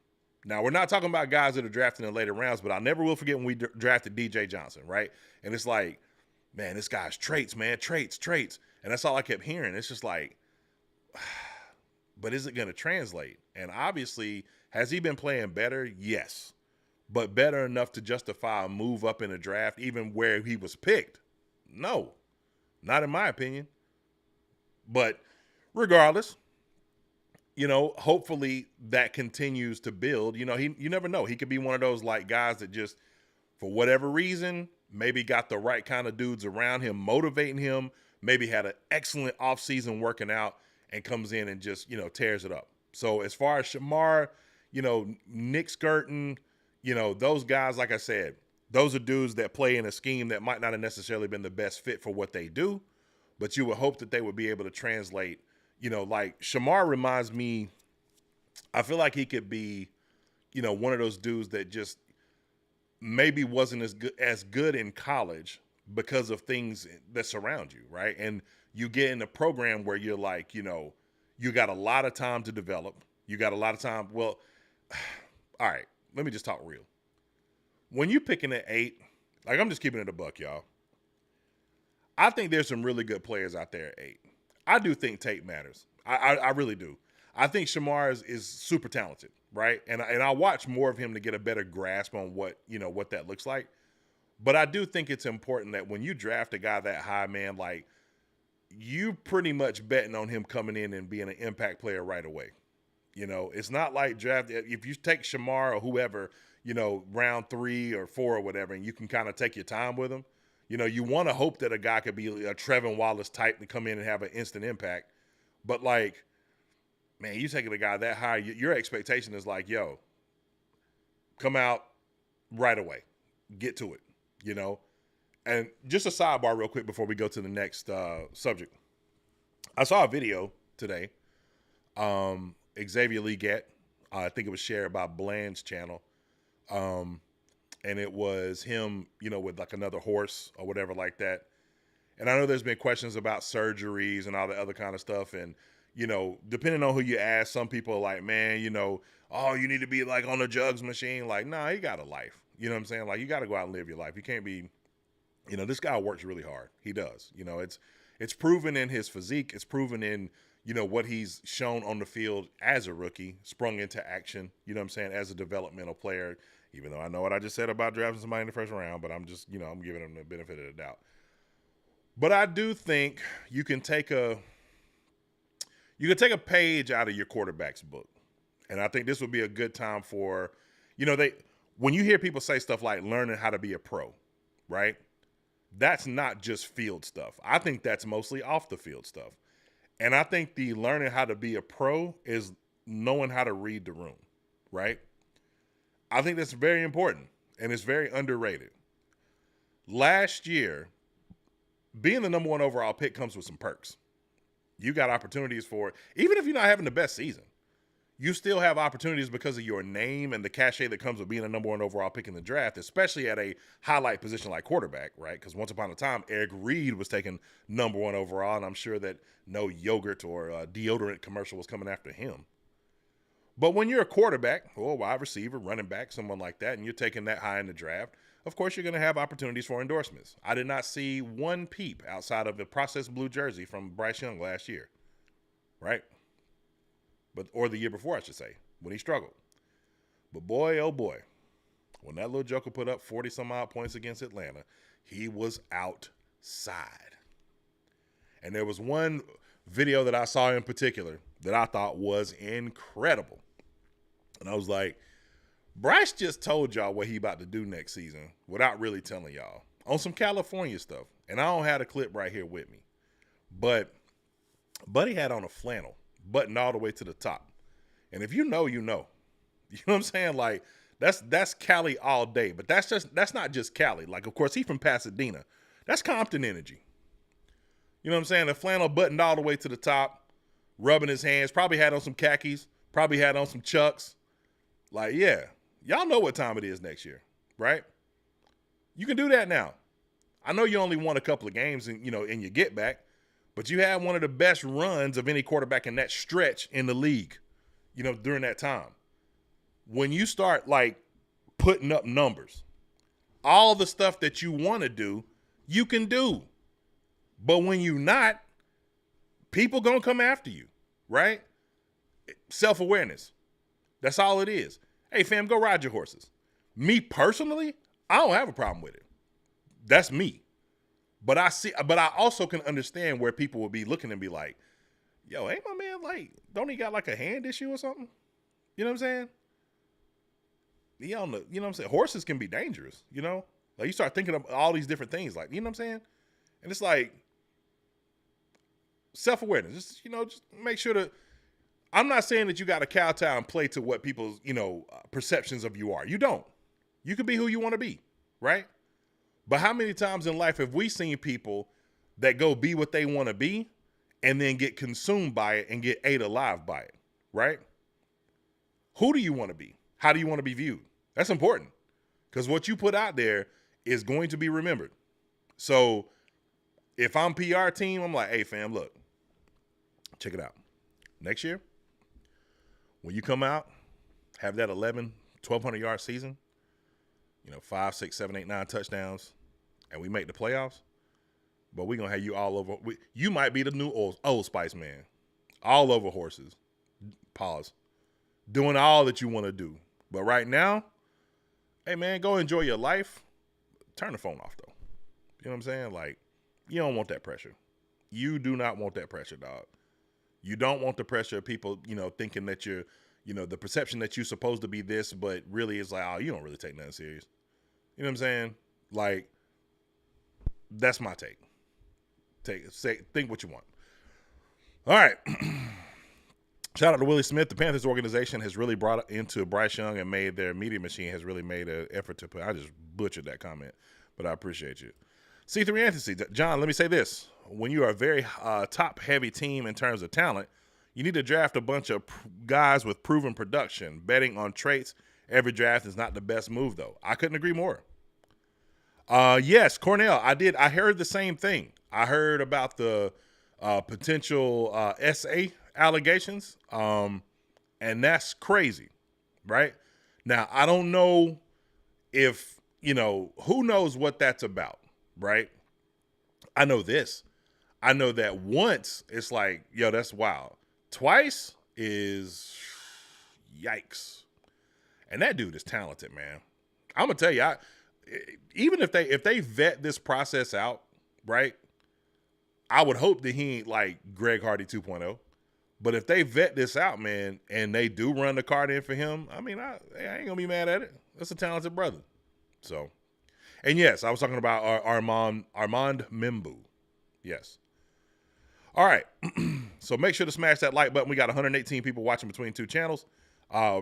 Now, we're not talking about guys that are drafted in later rounds, but I never will forget when we drafted DJ Johnson, right? And it's like, man, this guy's traits, man, traits. And that's all I kept hearing. It's just like, but is it going to translate? And obviously, has he been playing better? Yes. But better enough to justify a move up in the draft, even where he was picked? No, not in my opinion. But regardless, hopefully that continues to build. You never know. He could be one of those like guys that just, for whatever reason, maybe got the right kind of dudes around him, motivating him, maybe had an excellent offseason working out and comes in and just, tears it up. So as far as Shamar, Nick Skirton, those guys, like I said, those are dudes that play in a scheme that might not have necessarily been the best fit for what they do, but you would hope that they would be able to translate. Like Shamar reminds me, I feel like he could be, one of those dudes that just maybe wasn't as good in college because of things that surround you, right? And you get in a program where you're like, you got a lot of time to develop. You got a lot of time. Well, all right. Let me just talk real. When you picking at 8, like I'm just keeping it a buck, y'all. I think there's some really good players out there at 8. I do think tape matters. I really do. I think Shamar is super talented, right? And I'll watch more of him to get a better grasp on what that looks like. But I do think it's important that when you draft a guy that high, man, like you pretty much betting on him coming in and being an impact player right away. It's not like draft. If you take Shamar or whoever, round 3 or 4 or whatever, and you can kind of take your time with him, you want to hope that a guy could be a Trevin Wallace type to come in and have an instant impact. But like, man, you taking a guy that high, your expectation is like, yo, come out right away, get to it, And just a sidebar real quick before we go to the next subject. I saw a video today. Xavier Leggett, I think it was shared by Bland's channel. And it was him, with like another horse or whatever like that. And I know there's been questions about surgeries and all the other kind of stuff. And, you know, depending on who you ask, some people are like, man, you know, oh, you need to be like on the jugs machine. Like, nah, he got a life. You know what I'm saying? Like, you got to go out and live your life. You can't be, you know, this guy works really hard. He does. You know, it's proven in his physique. It's proven in, you know, what he's shown on the field as a rookie, sprung into action, you know what I'm saying, as a developmental player, even though I know what I just said about drafting somebody in the first round, but I'm just, you know, I'm giving him the benefit of the doubt. But I do think you can take a page out of your quarterback's book. And I think this would be a good time for, you know, when you hear people say stuff like learning how to be a pro, right? That's not just field stuff. I think that's mostly off the field stuff. And I think the learning how to be a pro is knowing how to read the room, right? I think that's very important, and it's very underrated. Last year, being the number 1 overall pick comes with some perks. You got opportunities for it. Even if you're not having the best season, you still have opportunities because of your name and the cachet that comes with being a number 1 overall pick in the draft, especially at a highlight position like quarterback, right? Because once upon a time, Eric Reed was taken number 1 overall, and I'm sure that no yogurt or deodorant commercial was coming after him. But when you're a quarterback or a wide receiver, running back, someone like that, and you're taking that high in the draft, of course you're going to have opportunities for endorsements. I did not see one peep outside of the processed blue jersey from Bryce Young last year, right? Or the year before, I should say, when he struggled. But boy, oh boy, when that little joker put up 40-some-odd points against Atlanta, he was outside. And there was one video that I saw in particular that I thought was incredible. And I was like, Bryce just told y'all what he about to do next season without really telling y'all on some California stuff. And I don't have the clip right here with me. But Buddy had on a flannel buttoned all the way to the top. And if you know, you know. You know what I'm saying? Like, that's Cali all day. But that's not just Cali. Like, of course, he's from Pasadena. That's Compton energy. You know what I'm saying? The flannel buttoned all the way to the top, rubbing his hands, probably had on some khakis, probably had on some Chucks. Like, yeah, y'all know what time it is next year, right? You can do that now. I know you only won a couple of games in your get back, but you had one of the best runs of any quarterback in that stretch in the league, during that time. When you start like putting up numbers, all the stuff that you want to do, you can do. But when you not, people gonna come after you, right? Self-awareness. That's all it is. Hey, fam, go ride your horses. Me personally, I don't have a problem with it. That's me. But I also can understand where people would be looking and be like, yo, ain't my man like, don't he got like a hand issue or something? You know what I'm saying? You know what I'm saying? Horses can be dangerous, Like you start thinking of all these different things, like, you know what I'm saying? And it's like self-awareness. Just make sure to, I'm not saying that you got to kowtow and play to what people's, perceptions of you are. You don't. You can be who you want to be, right? But how many times in life have we seen people that go be what they want to be and then get consumed by it and get ate alive by it, right? Who do you want to be? How do you want to be viewed? That's important because what you put out there is going to be remembered. So if I'm PR team, I'm like, hey, fam, look, check it out. Next year, when you come out, have that 1,200-yard season, 5, 6, 7, 8, 9 touchdowns, and we make the playoffs, but we're going to have you all over. You might be the new Old Spice man, all over horses, pause, doing all that you want to do. But right now, hey, man, go enjoy your life. Turn the phone off, though. You know what I'm saying? Like, you don't want that pressure. You do not want that pressure, dog. You don't want the pressure of people, thinking that you're, the perception that you're supposed to be this, but really it's like, oh, you don't really take nothing serious. You know what I'm saying? Like, that's my take. Think what you want. All right. Shout out to Willie Smith. The Panthers organization has really brought into Bryce Young and made their media machine has really made an effort to put. I just butchered that comment, but I appreciate you. C3 Anthony, John, let me say this. When you are a very top-heavy team in terms of talent, you need to draft a bunch of guys with proven production. Betting on traits every draft is not the best move, though. I couldn't agree more. Yes, Cornell, I heard the same thing. I heard about the potential SA allegations, and that's crazy, right? Now, I don't know if, who knows what that's about, right? I know this. I know that once it's like, yo, that's wild. Twice is yikes. And that dude is talented, man. I'm going to tell you, even if they vet this process out, right, I would hope that he ain't like Greg Hardy 2.0. But if they vet this out, man, and they do run the card in for him, I mean, I ain't going to be mad at it. That's a talented brother. So, and yes, I was talking about Armand Membu. Yes. All right. So make sure to smash that like button. We got 118 people watching between two channels,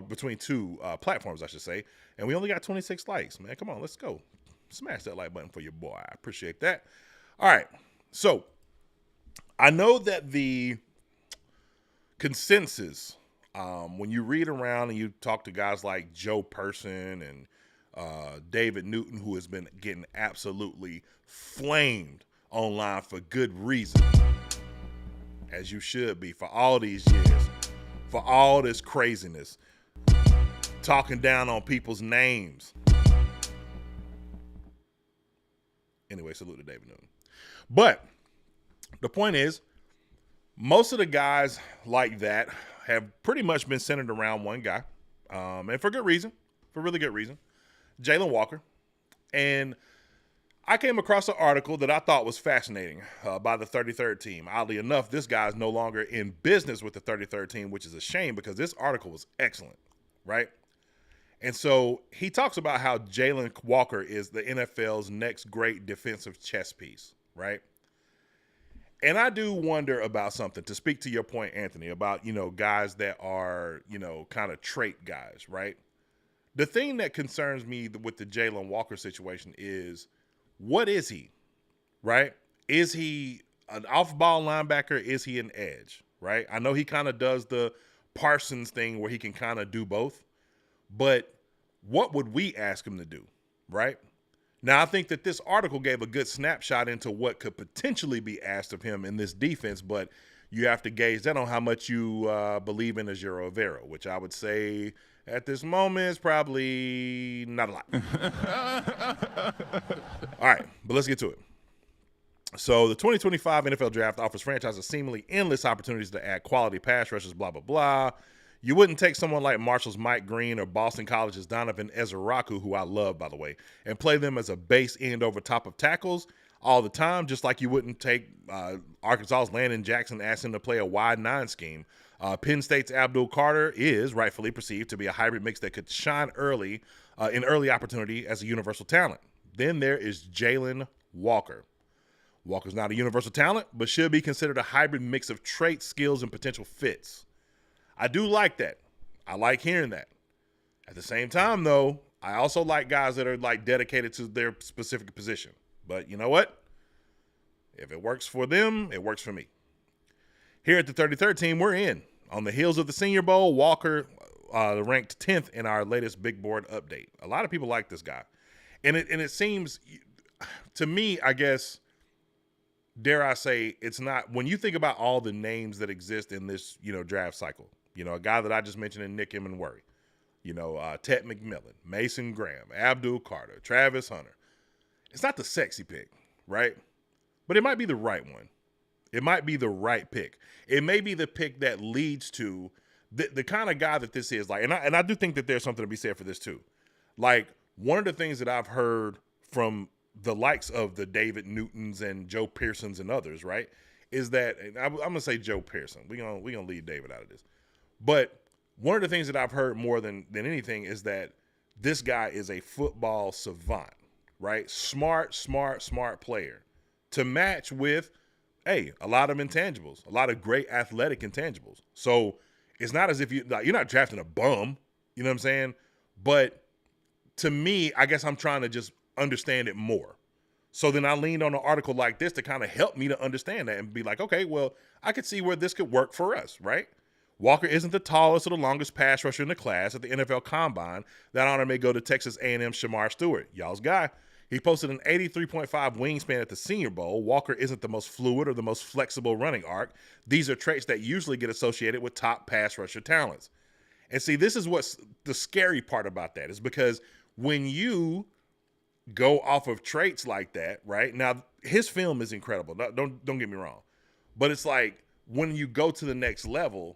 between two platforms, I should say. And we only got 26 likes, man. Come on, let's go. Smash that like button for your boy. I appreciate that. All right. So I know that the consensus, when you read around and you talk to guys like Joe Person and David Newton, who has been getting absolutely flamed online for good reason, as you should be, for all these years, for all this craziness, talking down on people's names. Anyway, salute to David Newton. But the point is, most of the guys like that have pretty much been centered around one guy, and for good reason, for really good reason, Jalon Walker. And I came across an article that I thought was fascinating by the 33rd team. Oddly enough, this guy is no longer in business with the 33rd team, which is a shame because this article was excellent, right? And so he talks about how Jalon Walker is the NFL's next great defensive chess piece, right? And I do wonder about something, to speak to your point, Anthony, about, guys that are, kind of trait guys, right? The thing that concerns me with the Jalon Walker situation is, what is he, right? Is he an off-ball linebacker? Is he an edge, right? I know he kind of does the Parsons thing where he can kind of do both, but what would we ask him to do, right? Now, I think that this article gave a good snapshot into what could potentially be asked of him in this defense, but you have to gauge that on how much you believe in Ejiro Evero, which I would say at this moment is probably not a lot. All right, but let's get to it. So the 2025 NFL Draft offers franchises seemingly endless opportunities to add quality pass rushers, blah, blah, blah. You wouldn't take someone like Marshall's Mike Green or Boston College's Donovan Ezeraku, who I love, by the way, and play them as a base end over top of tackles all the time, just like you wouldn't take Arkansas's Landon Jackson, ask him to play a wide 9 scheme. Penn State's Abdul Carter is rightfully perceived to be a hybrid mix that could shine early in early opportunity as a universal talent. Then there is Jalon Walker. Walker's not a universal talent, but should be considered a hybrid mix of traits, skills, and potential fits. I do like that. I like hearing that. At the same time, though, I also like guys that are like dedicated to their specific position. But you know what? If it works for them, it works for me. Here at the 33rd team, we're in. On the heels of the Senior Bowl, Walker ranked 10th in our latest big board update. A lot of people like this guy. And it seems, to me, I guess, dare I say, it's not, when you think about all the names that exist in this, draft cycle, a guy that I just mentioned in Nick Emenworry, Ted McMillan, Mason Graham, Abdul Carter, Travis Hunter. It's not the sexy pick, right? But it might be the right one. It might be the right pick. It may be the pick that leads to the kind of guy that this is. Like, and I do think that there's something to be said for this too. Like, one of the things that I've heard from the likes of the David Newtons and Joe Pearsons and others, right, is that, and I'm gonna say Joe Pearson. We're gonna leave David out of this. But one of the things that I've heard more than anything is that this guy is a football savant, right? Smart player to match with, a lot of intangibles, a lot of great athletic intangibles. So it's not as if you're not drafting a bum, you know what I'm saying? But to me, I guess I'm trying to just understand it more. So then I leaned on an article like this to kind of help me to understand that and be like, okay, well, I could see where this could work for us, right? Walker isn't the tallest or the longest pass rusher in the class at the NFL Combine. That honor may go to Texas A&M Shamar Stewart, y'all's guy. He posted an 83.5 wingspan at the Senior Bowl. Walker isn't the most fluid or the most flexible running arc. These are traits that usually get associated with top pass rusher talents. And see, this is what's the scary part about that, is because when you go off of traits like that, right? Now, his film is incredible. Don't get me wrong. But it's like when you go to the next level,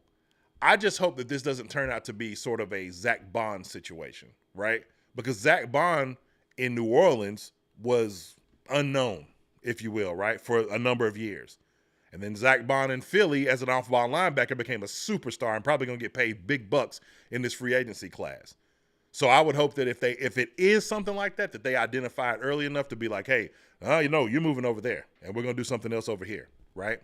I just hope that this doesn't turn out to be sort of a Zach Bond situation, right? Because Zach Bond in New Orleans was unknown, if you will, right, for a number of years. And then Zach Bond in Philly as an off-ball linebacker became a superstar and probably going to get paid big bucks in this free agency class. So I would hope that if it is something like that, that they identify it early enough to be like, hey, you're moving over there, and we're going to do something else over here, right?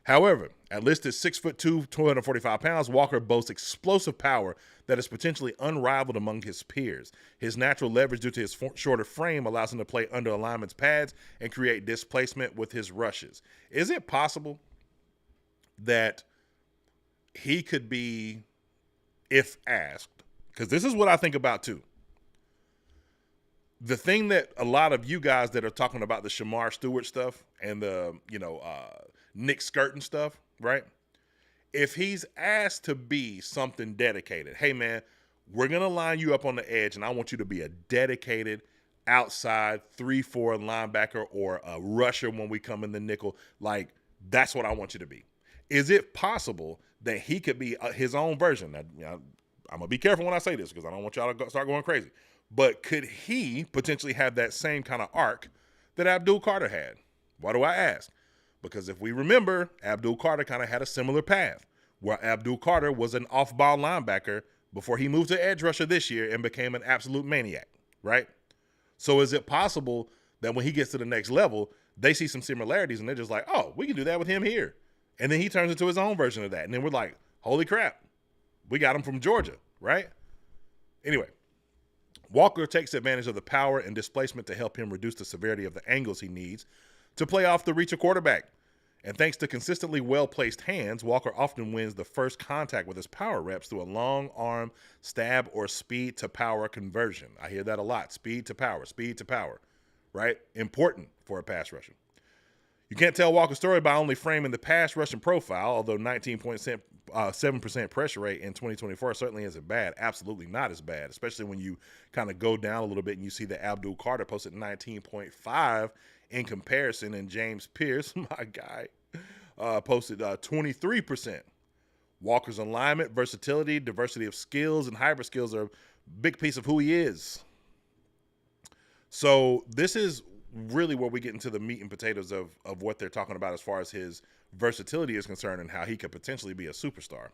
However, at listed 6'2", 245 pounds, Walker boasts explosive power that is potentially unrivaled among his peers. His natural leverage due to his shorter frame allows him to play under alignment's pads and create displacement with his rushes. Is it possible that he could be, if asked, because this is what I think about too, the thing that a lot of you guys that are talking about the Shamar Stewart stuff and the, Nick Skirton stuff, right? If he's asked to be something dedicated, hey man, we're going to line you up on the edge and I want you to be a dedicated outside 3-4 linebacker or a rusher when we come in the nickel. Like, that's what I want you to be. Is it possible that he could be his own version? Now, I'm going to be careful when I say this because I don't want y'all to start going crazy. But could he potentially have that same kind of arc that Abdul Carter had? Why do I ask? Because if we remember, Abdul Carter kind of had a similar path where Abdul Carter was an off-ball linebacker before he moved to edge rusher this year and became an absolute maniac, right? So is it possible that when he gets to the next level, they see some similarities and they're just like, oh, we can do that with him here. And then he turns into his own version of that. And then we're like, holy crap, we got him from Georgia, right? Anyway, Walker takes advantage of the power and displacement to help him reduce the severity of the angles he needs to play off the reach of quarterback. And thanks to consistently well-placed hands, Walker often wins the first contact with his power reps through a long arm stab or speed to power conversion. I hear that a lot. Speed to power, right? Important for a pass rusher. You can't tell Walker's story by only framing the pass rushing profile, although 19.7% pressure rate in 2024 certainly isn't bad. Absolutely not as bad, especially when you kind of go down a little bit and you see that Abdul Carter posted 19.5 in comparison, and James Pierce, my guy, posted 23%. Walker's alignment, versatility, diversity of skills, and hybrid skills are a big piece of who he is. So this is really where we get into the meat and potatoes of what they're talking about as far as his versatility is concerned and how he could potentially be a superstar.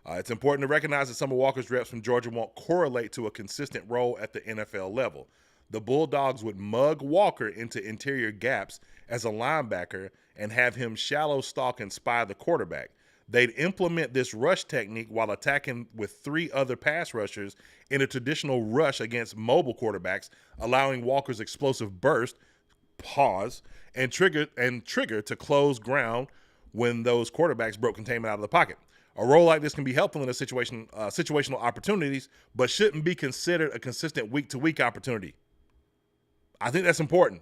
It's important to recognize that some of Walker's reps from Georgia won't correlate to a consistent role at the NFL level. The Bulldogs would mug Walker into interior gaps as a linebacker and have him shallow stalk and spy the quarterback. They'd implement this rush technique while attacking with 3 other pass rushers in a traditional rush against mobile quarterbacks, allowing Walker's explosive burst, and trigger to close ground when those quarterbacks broke containment out of the pocket. A role like this can be helpful in situational opportunities, but shouldn't be considered a consistent week-to-week opportunity. I think that's important.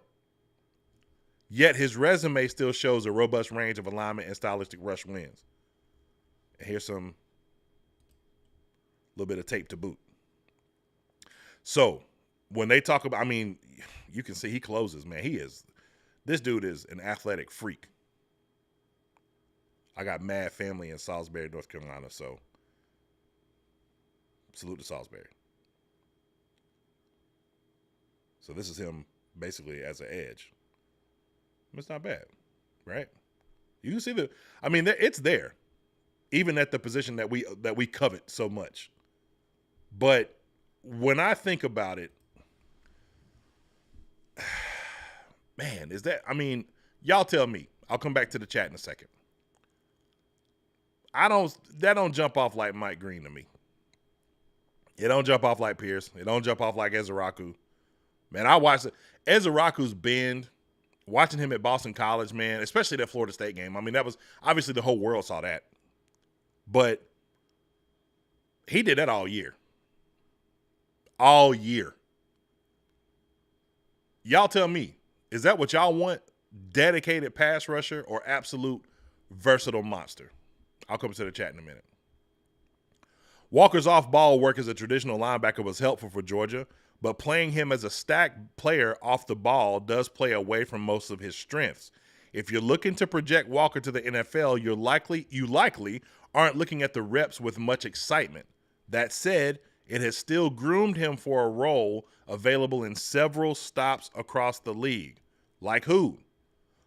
Yet his resume still shows a robust range of alignment and stylistic rush wins. And here's some little bit of tape to boot. So when they talk about, you can see he closes, man. This dude is an athletic freak. I got mad family in Salisbury, North Carolina, so salute to Salisbury. So this is him basically as an edge. It's not bad, right? You can see it's there, even at the position that we covet so much. But when I think about it, man, y'all tell me. I'll come back to the chat in a second. That don't jump off like Mike Green to me. It don't jump off like Pierce. It don't jump off like Ezeraku. Man, I watched it. Ezeraku's bend, watching him at Boston College, man, especially that Florida State game. That was obviously the whole world saw that. But he did that all year. All year. Y'all tell me, is that what y'all want? Dedicated pass rusher or absolute versatile monster? I'll come to the chat in a minute. Walker's off-ball work as a traditional linebacker was helpful for Georgia, but playing him as a stack player off the ball does play away from most of his strengths. If you're looking to project Walker to the NFL, you likely aren't looking at the reps with much excitement. That said, it has still groomed him for a role available in several stops across the league. Like who?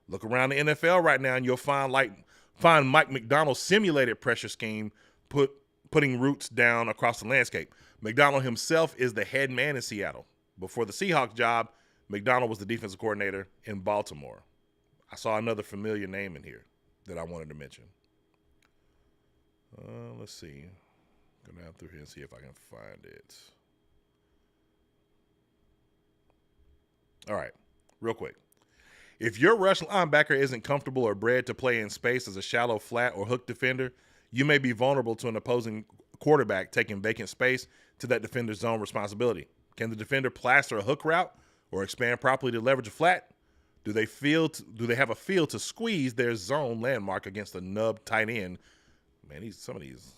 Look around the NFL right now and you'll find Mike McDonald's simulated pressure scheme putting roots down across the landscape. McDonald himself is the head man in Seattle. Before the Seahawks job, McDonald was the defensive coordinator in Baltimore. I saw another familiar name in here that I wanted to mention. Let's see. Go down through here and see if I can find it. All right, real quick. If your rush linebacker isn't comfortable or bred to play in space as a shallow flat or hook defender, you may be vulnerable to an opposing quarterback taking vacant space to that defender's zone responsibility. Can the defender plaster a hook route or expand properly to leverage a flat? Do they have a feel to squeeze their zone landmark against a nub tight end? Man, some of these,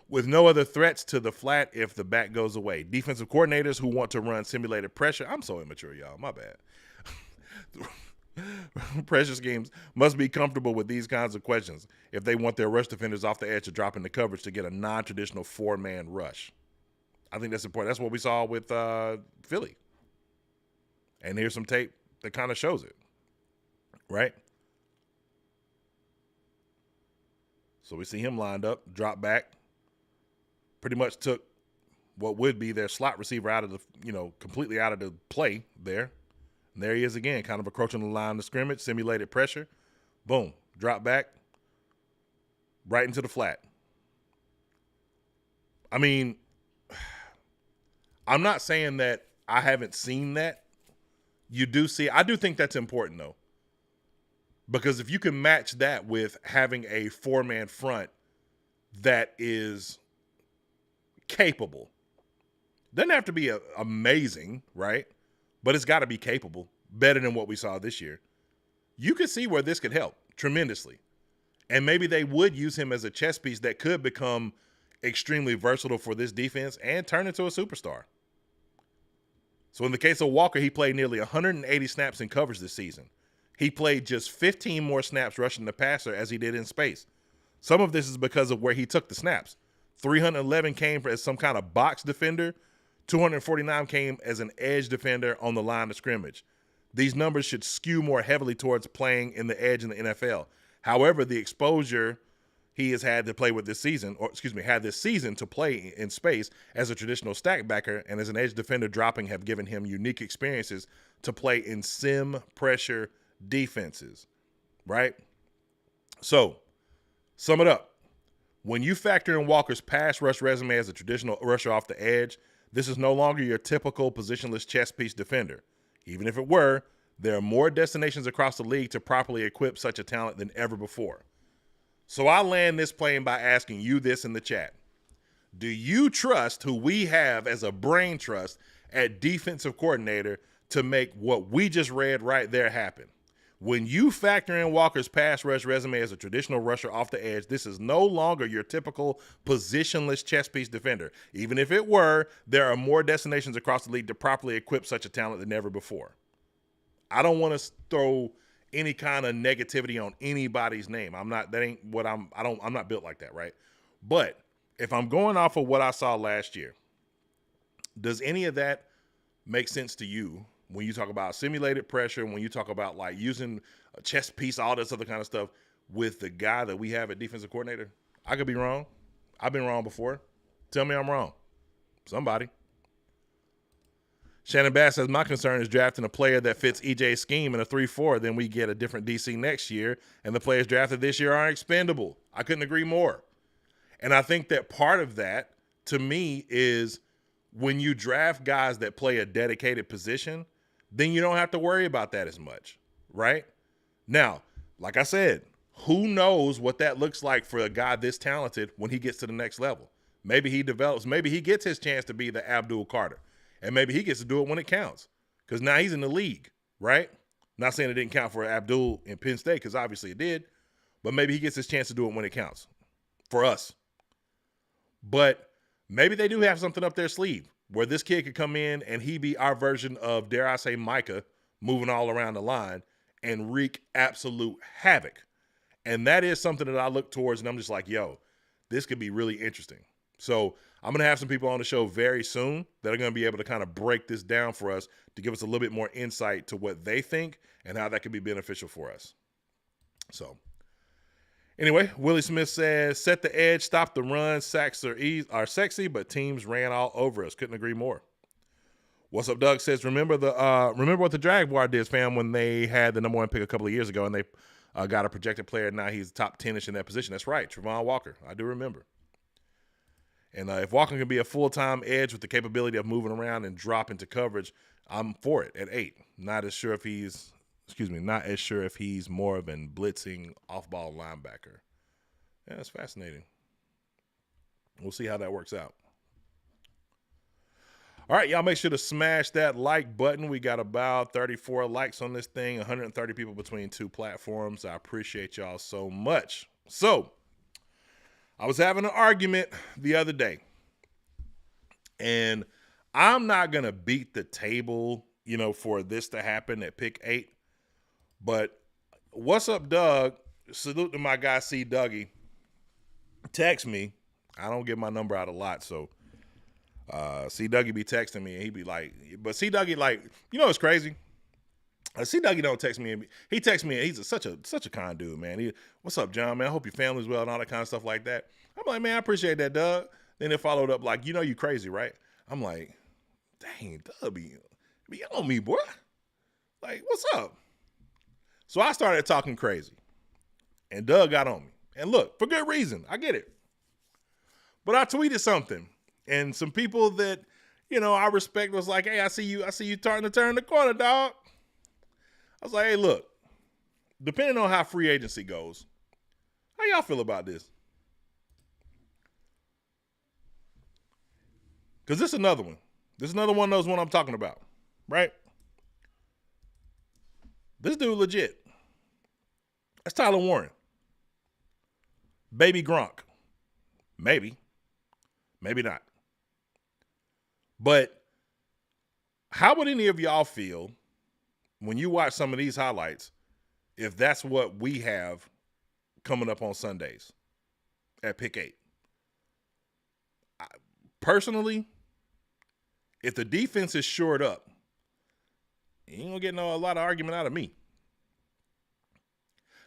with no other threats to the flat if the back goes away. Defensive coordinators who want to run simulated pressure. I'm so immature, y'all. My bad. Pressure schemes must be comfortable with these kinds of questions if they want their rush defenders off the edge to drop into coverage to get a non-traditional four-man rush. I think that's important. That's what we saw with Philly. And here's some tape that kind of shows it, right? So we see him lined up, drop back, pretty much took what would be their slot receiver out of the, completely out of the play there. And there he is again, kind of approaching the line of scrimmage, simulated pressure. Boom, drop back, right into the flat. I mean, I'm not saying that I haven't seen that. I do think that's important, though. Because if you can match that with having a four-man front that is capable, doesn't have to be amazing, right? But it's got to be capable, better than what we saw this year. You could see where this could help tremendously. And maybe they would use him as a chess piece that could become extremely versatile for this defense and turn into a superstar. So in the case of Walker, he played nearly 180 snaps in coverage this season. He played just 15 more snaps rushing the passer as he did in space. Some of this is because of where he took the snaps. 311 came as some kind of box defender. 249 came as an edge defender on the line of scrimmage. These numbers should skew more heavily towards playing in the edge in the NFL. However, the exposure he has had to play with this season, had this season to play in space as a traditional stack backer and as an edge defender dropping have given him unique experiences to play in sim pressure defenses, right? So, sum it up. When you factor in Walker's pass rush resume as a traditional rusher off the edge, this is no longer your typical positionless chess piece defender. Even if it were, there are more destinations across the league to properly equip such a talent than ever before. So I land this plane by asking you this in the chat. Do you trust who we have as a brain trust at defensive coordinator to make what we just read right there happen? When you factor in Walker's pass rush resume as a traditional rusher off the edge, this is no longer your typical positionless chess piece defender. Even if it were, there are more destinations across the league to properly equip such a talent than ever before. I don't want to throw any kind of negativity on anybody's name. I'm not built like that, right? But if I'm going off of what I saw last year, does any of that make sense to you? When you talk about simulated pressure, when you talk about like using a chess piece, all this other kind of stuff with the guy that we have at defensive coordinator, I could be wrong. I've been wrong before. Tell me I'm wrong. Somebody. Shannon Bass says, my concern is drafting a player that fits EJ's scheme in a 3-4, then we get a different DC next year, and the players drafted this year aren't expendable. I couldn't agree more. And I think that part of that, to me, is when you draft guys that play a dedicated position, then you don't have to worry about that as much, right? Now, like I said, who knows what that looks like for a guy this talented when he gets to the next level? Maybe he develops, maybe he gets his chance to be the Abdul Carter, and maybe he gets to do it when it counts because now he's in the league, right? Not saying it didn't count for Abdul in Penn State, because obviously it did, but maybe he gets his chance to do it when it counts for us. But maybe they do have something up their sleeve where this kid could come in and he be our version of, dare I say, Micah, moving all around the line and wreak absolute havoc. And that is something that I look towards, and I'm just like, yo, this could be really interesting. So I'm going to have some people on the show very soon that are going to be able to kind of break this down for us to give us a little bit more insight to what they think and how that could be beneficial for us. So anyway, Willie Smith says, set the edge, stop the run. Sacks are sexy, but teams ran all over us. Couldn't agree more. What's up, Doug says, remember what the Jaguar did, fam, when they had the number 1 pick a couple of years ago and they got a projected player. Now he's top 10-ish in that position. That's right, Jalon Walker. I do remember. And if Walker can be a full-time edge with the capability of moving around and drop into coverage, I'm for it at 8. Not as sure if he's more of an blitzing off-ball linebacker. Yeah, that's fascinating. We'll see how that works out. All right, y'all make sure to smash that like button. We got about 34 likes on this thing, 130 people between 2 platforms. I appreciate y'all so much. So, I was having an argument the other day, and I'm not going to beat the table, for this to happen at pick 8, but what's up, Doug? Salute to my guy, C. Dougie. Text me. I don't give my number out a lot, so C. Dougie be texting me, and he be like, but C. Dougie, like, it's crazy. C. Dougie don't text me. He texts me, and he's such a kind dude, man. What's up, John, man? I hope your family's well and all that kind of stuff like that. I'm like, man, I appreciate that, Doug. Then it followed up like, you crazy, right? I'm like, dang, Doug be on me, boy. Like, what's up? So I started talking crazy, and Doug got on me. And look, for good reason. I get it. But I tweeted something. And some people that, I respect was like, hey, I see you starting to turn the corner, dog. I was like, hey, look, depending on how free agency goes, how y'all feel about this? Because this is another one. This is another one of those one I'm talking about, right? This dude legit. That's Tyler Warren. Baby Gronk. Maybe. Maybe not. But how would any of y'all feel when you watch some of these highlights if that's what we have coming up on Sundays at pick 8? Personally, if the defense is shored up, you ain't going to get a lot of argument out of me.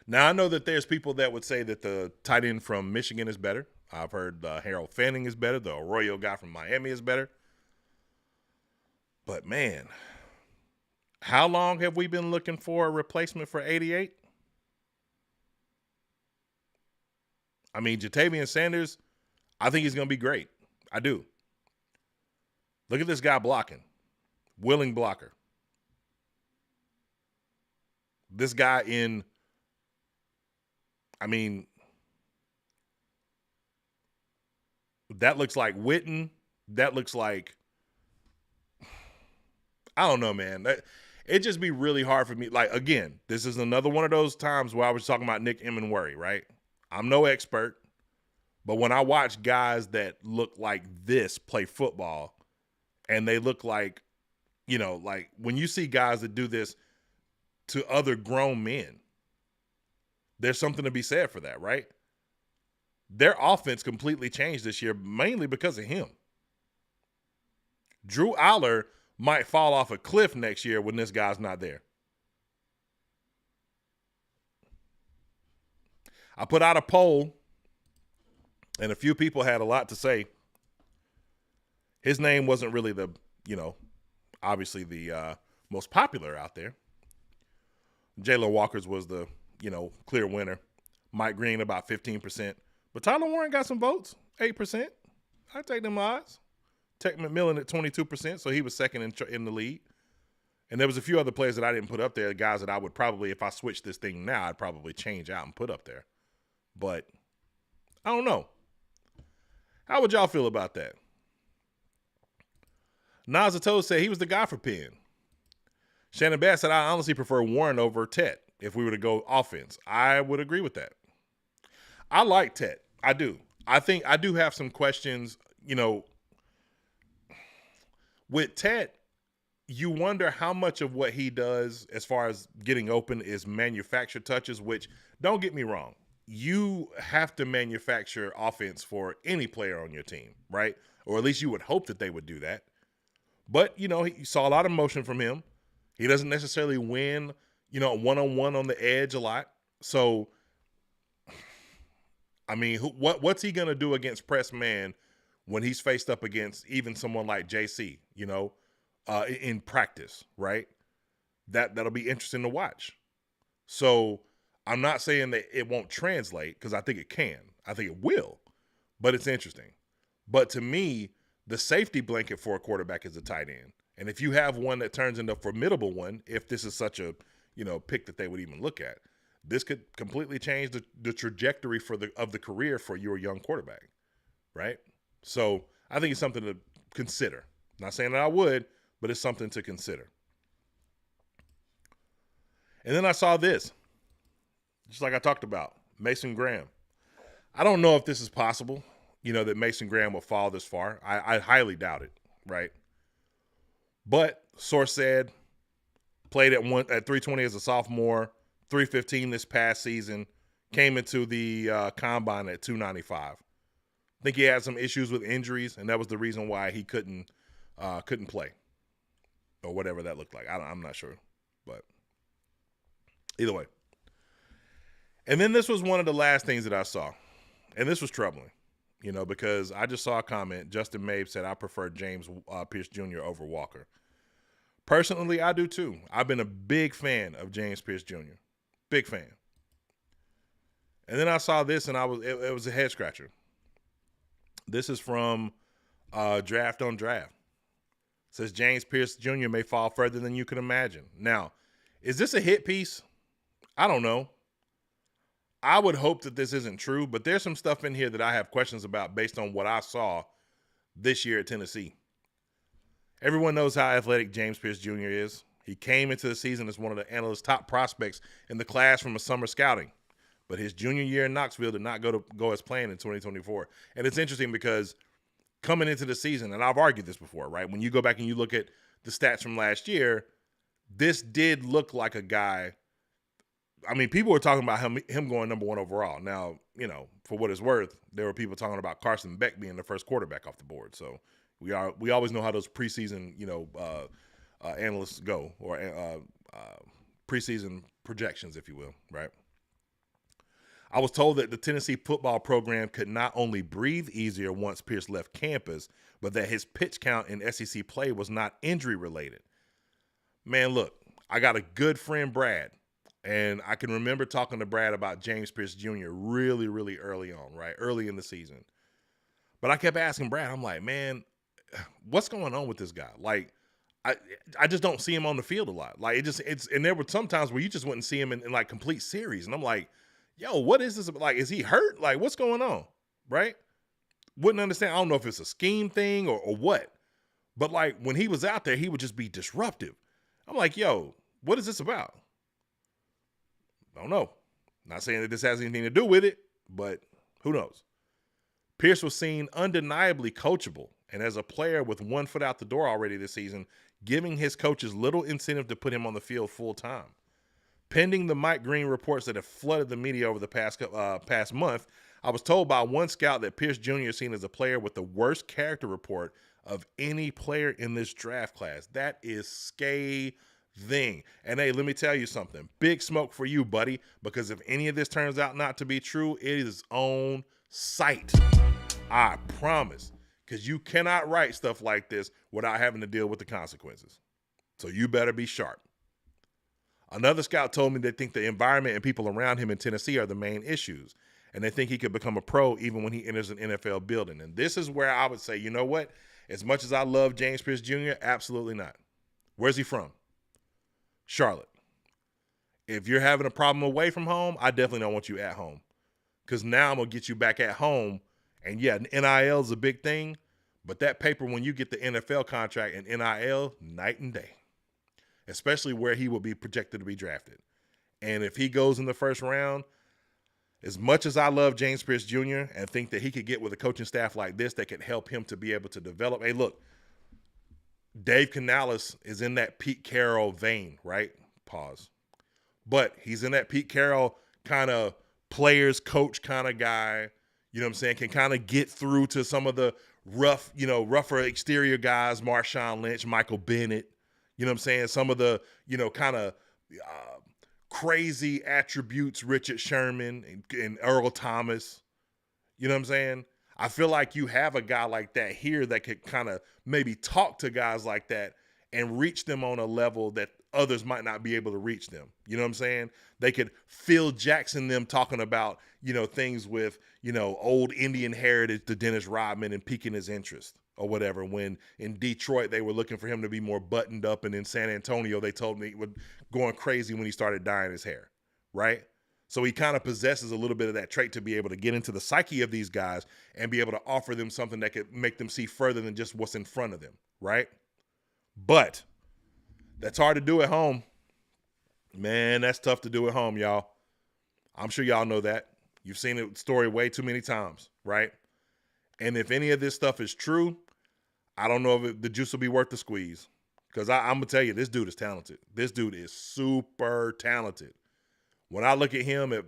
Now, I know that there's people that would say that the tight end from Michigan is better. I've heard Harold Fanning is better. The Arroyo guy from Miami is better. But, man, how long have we been looking for a replacement for 88? I mean, Jatavian Sanders, I think he's going to be great. I do. Look at this guy blocking. Willing blocker. This guy that looks like Witten. That looks like, I don't know, man. It'd just be really hard for me. Like, again, this is another one of those times where I was talking about Nick Emenworry, right? I'm no expert, but when I watch guys that look like this play football, and they look like, like when you see guys that do this to other grown men, there's something to be said for that, right? Their offense completely changed this year, mainly because of him. Drew Aller might fall off a cliff next year when this guy's not there. I put out a poll, and a few people had a lot to say. His name wasn't really the, obviously the most popular out there. Jalon Walker's was the, clear winner. Mike Green about 15%. But Tyler Warren got some votes, 8%. I take them odds. Tech McMillan at 22%, so he was second in the lead. And there was a few other players that I didn't put up there, guys that I would probably, if I switched this thing now, I'd probably change out and put up there. But I don't know. How would y'all feel about that? Nas Atoe said he was the guy for Penn. Shannon Bass said, I honestly prefer Warren over Tet if we were to go offense. I would agree with that. I like Tet. I do. I think I do have some questions, with Tet. You wonder how much of what he does as far as getting open is manufactured touches, which, don't get me wrong, you have to manufacture offense for any player on your team, right? Or at least you would hope that they would do that. But, you saw a lot of motion from him. He doesn't necessarily win, one-on-one on the edge a lot. So, I mean, what's he going to do against press man when he's faced up against even someone like JC, in practice, right? That'll be interesting to watch. So I'm not saying that it won't translate, because I think it can. I think it will, but it's interesting. But to me, the safety blanket for a quarterback is a tight end. And if you have one that turns into a formidable one, if this is such a, pick that they would even look at, this could completely change the trajectory of the career for your young quarterback, right? So I think it's something to consider. Not saying that I would, but it's something to consider. And then I saw this, just like I talked about, Mason Graham. I don't know if this is possible, that Mason Graham will fall this far. I highly doubt it, right? But source said, played at 320 as a sophomore, 315 this past season, came into the combine at 295. I think he had some issues with injuries, and that was the reason why he couldn't play, or whatever that looked like. I'm not sure, but either way. And then this was one of the last things that I saw, and this was troubling, because I just saw a comment. Justin Mabe said, I prefer James Pierce Jr. over Walker. Personally, I do too. I've been a big fan of James Pierce Jr. Big fan. And then I saw this, and it was a head scratcher. This is from Draft on Draft. It says James Pierce Jr. may fall further than you can imagine. Now, is this a hit piece? I don't know. I would hope that this isn't true, but there's some stuff in here that I have questions about based on what I saw this year at Tennessee. Everyone knows how athletic James Pierce Jr. is. He came into the season as one of the analysts' top prospects in the class from a summer scouting. But his junior year in Knoxville did not go as planned in 2024. And it's interesting because coming into the season, and I've argued this before, right? When you go back and you look at the stats from last year, this did look like a guy. I mean, people were talking about him going number one overall. Now, for what it's worth, there were people talking about Carson Beck being the first quarterback off the board. So we always know how those preseason, analysts go, or preseason projections, if you will, right? I was told that the Tennessee football program could not only breathe easier once Pierce left campus, but that his pitch count in SEC play was not injury related. Man, look, I got a good friend, Brad, and I can remember talking to Brad about James Pierce Jr. really, really early on, right? Early in the season. But I kept asking Brad, I'm like, man, what's going on with this guy? Like, I just don't see him on the field a lot. Like, and there were some times where you just wouldn't see him in like complete series. And I'm like, yo, what is this? Like, is he hurt? Like, what's going on? Right? Wouldn't understand. I don't know if it's a scheme thing or what. But like, when he was out there, he would just be disruptive. I'm like, yo, what is this about? I don't know. Not saying that this has anything to do with it, but who knows? Pierce was seen undeniably coachable, and as a player with 1 foot out the door already this season, giving his coaches little incentive to put him on the field full time. Pending the Mike Green reports that have flooded the media over the past month, I was told by one scout that Pierce Jr. is seen as a player with the worst character report of any player in this draft class. That is scathing. And hey, let me tell you something. Big smoke for you, buddy, because if any of this turns out not to be true, it is on site. I promise. Because you cannot write stuff like this without having to deal with the consequences. So you better be sharp. Another scout told me they think the environment and people around him in Tennessee are the main issues, and they think he could become a pro even when he enters an NFL building. And this is where I would say, you know what? As much as I love James Pierce Jr., absolutely not. Where's he from? Charlotte. If you're having a problem away from home, I definitely don't want you at home, because now I'm going to get you back at home. And yeah, NIL is a big thing, but that paper, when you get the NFL contract and NIL, night and day. especially where he will be projected to be drafted. And if he goes in the first round, as much as I love James Pierce Jr. and think that he could get with a coaching staff like this that could help him to be able to develop. Hey, look, Dave Canales is in that Pete Carroll vein, right? Pause. But he's in that Pete Carroll kind of players coach kind of guy, you know what I'm saying, can kind of get through to some of the rougher exterior guys, Marshawn Lynch, Michael Bennett, you know what I'm saying, some of the, kind of crazy attributes, Richard Sherman and Earl Thomas, you know what I'm saying? I feel like you have a guy like that here that could kind of maybe talk to guys like that and reach them on a level that others might not be able to reach them. You know what I'm saying? They could Phil Jackson them talking about, things with, old Indian heritage to Dennis Rodman and piquing his interest or whatever. When in Detroit, they were looking for him to be more buttoned up. And in San Antonio, they told me he was going crazy when he started dyeing his hair, right? So he kind of possesses a little bit of that trait to be able to get into the psyche of these guys and be able to offer them something that could make them see further than just what's in front of them, right? But that's hard to do at home. Man, that's tough to do at home, y'all. I'm sure y'all know that. You've seen the story way too many times, right? And if any of this stuff is true, I don't know if the juice will be worth the squeeze. Because I'm going to tell you, this dude is talented. This dude is super talented. When I look at him at,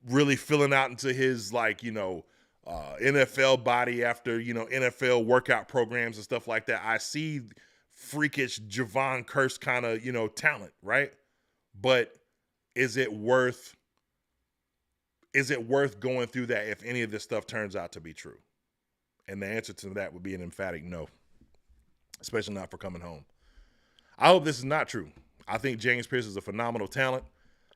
really filling out into his NFL body after, NFL workout programs and stuff like that, I see freakish Javon Curse kind of, talent, right? But is it worth going through that if any of this stuff turns out to be true? And the answer to that would be an emphatic no, especially not for coming home. I hope this is not true. I think James Pierce is a phenomenal talent.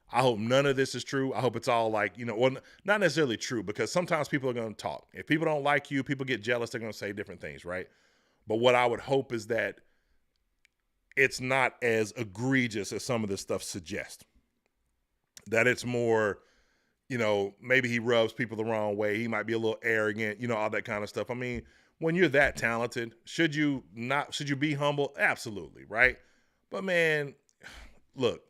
I hope none of this is true. I hope it's all not necessarily true, because sometimes people are going to talk. If people don't like you, people get jealous, they're going to say different things, right? But what I would hope is that it's not as egregious as some of this stuff suggests. That it's more, maybe he rubs people the wrong way. He might be a little arrogant, all that kind of stuff. I mean, when you're that talented, should you be humble? Absolutely, right? But man, look,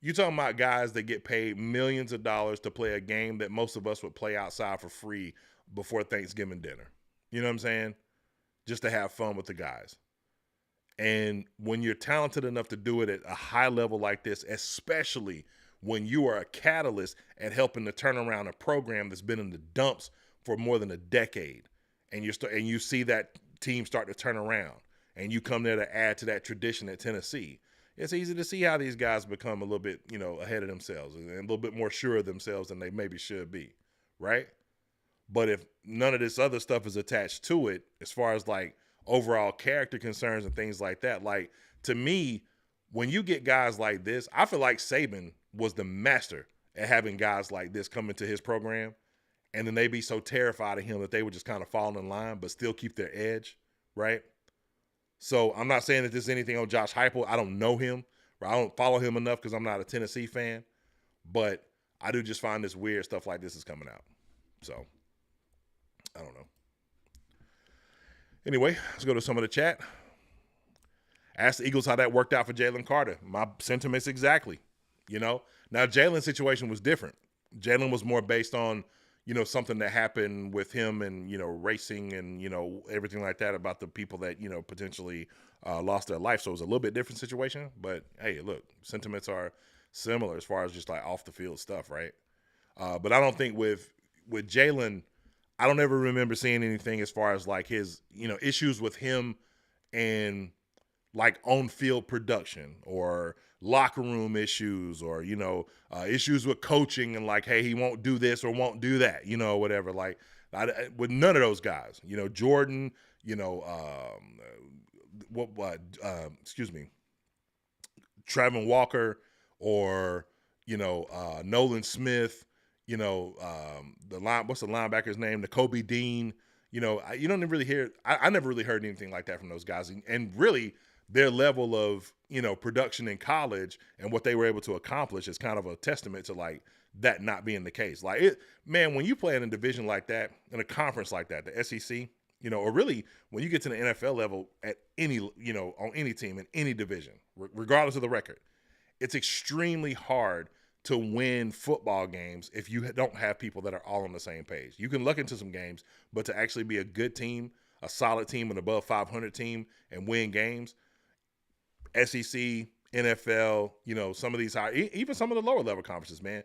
you talking about guys that get paid millions of dollars to play a game that most of us would play outside for free before Thanksgiving dinner. You know what I'm saying? Just to have fun with the guys. And when you're talented enough to do it at a high level like this, especially when you are a catalyst at helping to turn around a program that's been in the dumps for more than a decade, and you see that team start to turn around, and you come there to add to that tradition at Tennessee, it's easy to see how these guys become a little bit, ahead of themselves and a little bit more sure of themselves than they maybe should be, right? But if none of this other stuff is attached to it, as far as overall character concerns and things like that, to me, when you get guys like this, I feel like Saban was the master at having guys like this come into his program, and then they be so terrified of him that they would just kind of fall in line but still keep their edge, right? So I'm not saying that there's anything on Josh Heupel. I don't know him, or I don't follow him enough because I'm not a Tennessee fan, but I do just find this weird stuff like this is coming out. So I don't know. Anyway, let's go to some of the chat. Ask the Eagles how that worked out for Jalen Carter. My sentiments exactly. Now Jalen's situation was different. Jalen was more based on, something that happened with him and, racing and, everything like that about the people that, potentially lost their life. So it was a little bit different situation. But, hey, look, sentiments are similar as far as just off the field stuff, right? But I don't think with Jalen, I don't ever remember seeing anything as far as his, issues with him and on-field production or locker room issues or, issues with coaching and hey, he won't do this or won't do that, whatever. With none of those guys, Jordan, Jalon Walker or, Nolan Smith, what's the linebacker's name? Nakobe Dean. You don't even really hear. I never really heard anything like that from those guys, and really their level of production in college and what they were able to accomplish is kind of a testament to that not being the case. When you play in a division like that, in a conference like that, the SEC, or really when you get to the NFL level at any, on any team in any division, regardless of the record, it's extremely hard to win football games if you don't have people that are all on the same page. You can look into some games, but to actually be a good team, a solid team, an above 500 team and win games, SEC, NFL, some of these high, even some of the lower level conferences, man,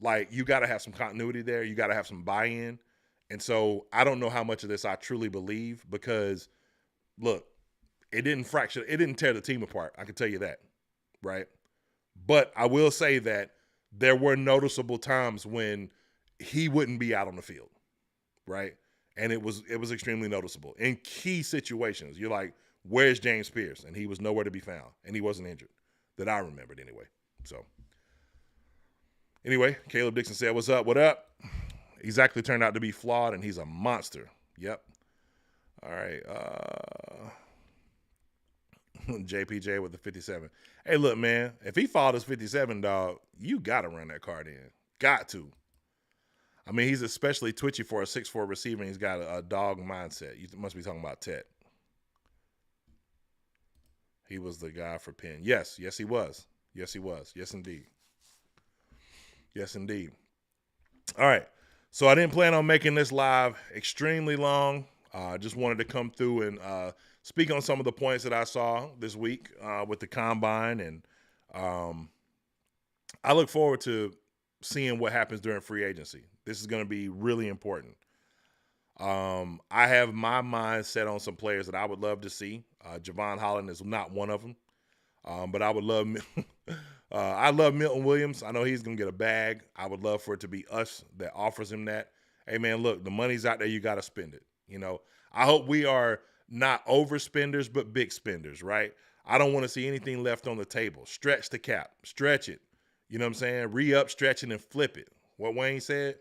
like you got to have some continuity there. You got to have some buy-in. And so I don't know how much of this I truly believe because, look, it didn't tear the team apart. I can tell you that, right? But I will say that there were noticeable times when he wouldn't be out on the field, right? And it was extremely noticeable. In key situations, you're like, where's James Pierce? And he was nowhere to be found, and he wasn't injured, that I remembered anyway. So, anyway, Caleb Dixon said, what's up? What up? Exactly turned out to be flawed, and he's a monster. Yep. All right. JPJ with the 57. Hey, look, man, if he followed his 57, dog, you got to run that card in. Got to. I mean, he's especially twitchy for a 6'4" receiver, and he's got a dog mindset. You must be talking about Tet. He was the guy for Penn. Yes, he was. Yes, he was. Yes, indeed. Yes, indeed. All right. So I didn't plan on making this live extremely long. I just wanted to come through and speak on some of the points that I saw this week with the Combine. And I look forward to seeing what happens during free agency. This is going to be really important. I have my mind set on some players that I would love to see. Javon Holland is not one of them. But I would love I love Milton Williams. I know he's going to get a bag. I would love for it to be us that offers him that. Hey, man, look, the money's out there. You got to spend it. I hope we are not overspenders, but big spenders, right? I don't want to see anything left on the table. Stretch the cap. Stretch it. You know what I'm saying? Re-up, stretch it, and flip it. What Wayne said.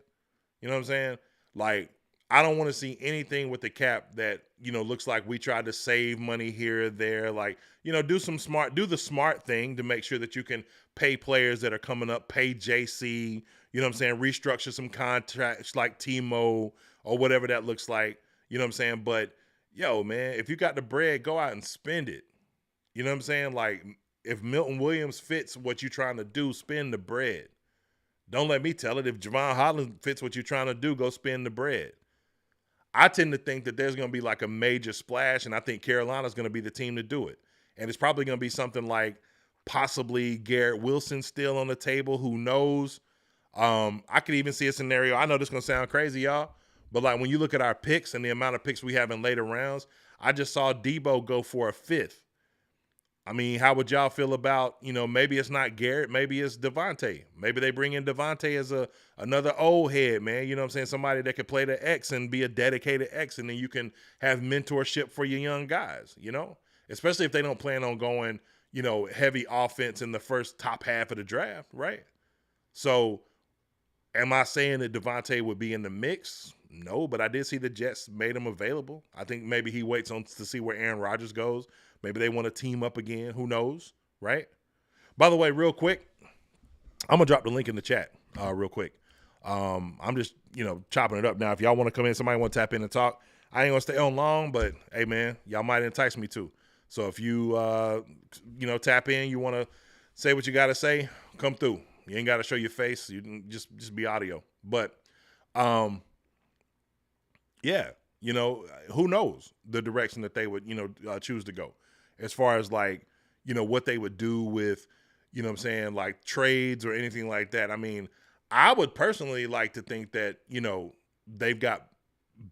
You know what I'm saying? Like, I don't want to see anything with the cap that, looks like we tried to save money here or there. Like, do the smart thing to make sure that you can pay players that are coming up, pay JC, you know what I'm saying? Restructure some contracts like Timo or whatever that looks like, you know what I'm saying? But, yo, man, if you got the bread, go out and spend it. You know what I'm saying? Like, if Milton Williams fits what you're trying to do, spend the bread. Don't let me tell it. If Javon Holland fits what you're trying to do, go spend the bread. I tend to think that there's going to be like a major splash, and I think Carolina's going to be the team to do it. And it's probably going to be something like possibly Garrett Wilson still on the table. Who knows? I could even see a scenario. I know this is going to sound crazy, y'all, but like when you look at our picks and the amount of picks we have in later rounds, I just saw Deebo go for a 5th. I mean, how would y'all feel about, maybe it's not Garrett, maybe it's Devontae. Maybe they bring in Devontae as another old head, man. You know what I'm saying? Somebody that could play the X and be a dedicated X, and then you can have mentorship for your young guys, especially if they don't plan on going, heavy offense in the first top half of the draft, right? So am I saying that Devontae would be in the mix? No, but I did see the Jets made him available. I think maybe he waits on to see where Aaron Rodgers goes. Maybe they want to team up again. Who knows, right? By the way, real quick, I'm going to drop the link in the chat real quick. I'm just, chopping it up now. If y'all want to come in, somebody want to tap in and talk, I ain't going to stay on long, but, hey, man, y'all might entice me too. So if you, tap in, you want to say what you got to say, come through. You ain't got to show your face. You can just be audio. But, yeah, who knows the direction that they would, choose to go. As far as like, what they would do with, like trades or anything like that. I mean, I would personally like to think that, they've got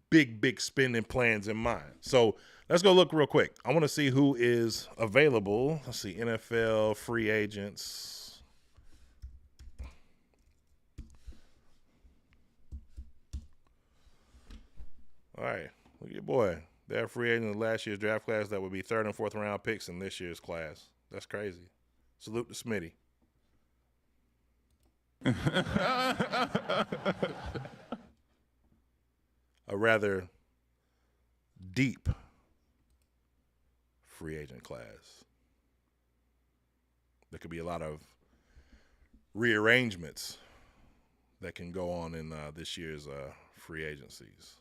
big spending plans in mind. So let's go look real quick. I want to see who is available. Let's see, NFL free agents. All right, look at your boy. They're free agent in last year's draft class that would be 3rd and 4th round picks in this year's class. That's crazy. Salute to Smitty. A rather deep free agent class. There could be a lot of rearrangements that can go on in this year's free agencies.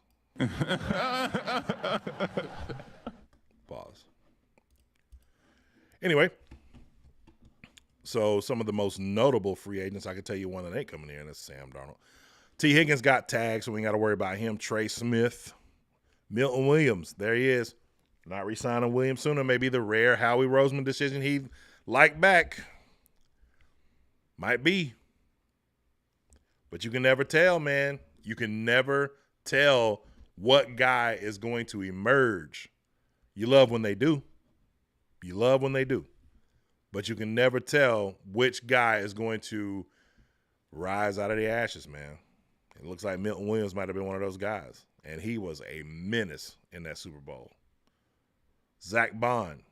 Pause. Anyway, so some of the most notable free agents, I can tell you one that ain't coming in, and that's Sam Darnold. T. Higgins got tagged, so we ain't got to worry about him. Trey Smith, Milton Williams, there he is. Not re-signing Williams sooner. Maybe the rare Howie Roseman decision he liked back. Might be. But you can never tell, man. You can never tell what guy is going to emerge. You love when they do. You love when they do. But you can never tell which guy is going to rise out of the ashes, man. It looks like Milton Williams might have been one of those guys. And he was a menace in that Super Bowl. Zach Bond.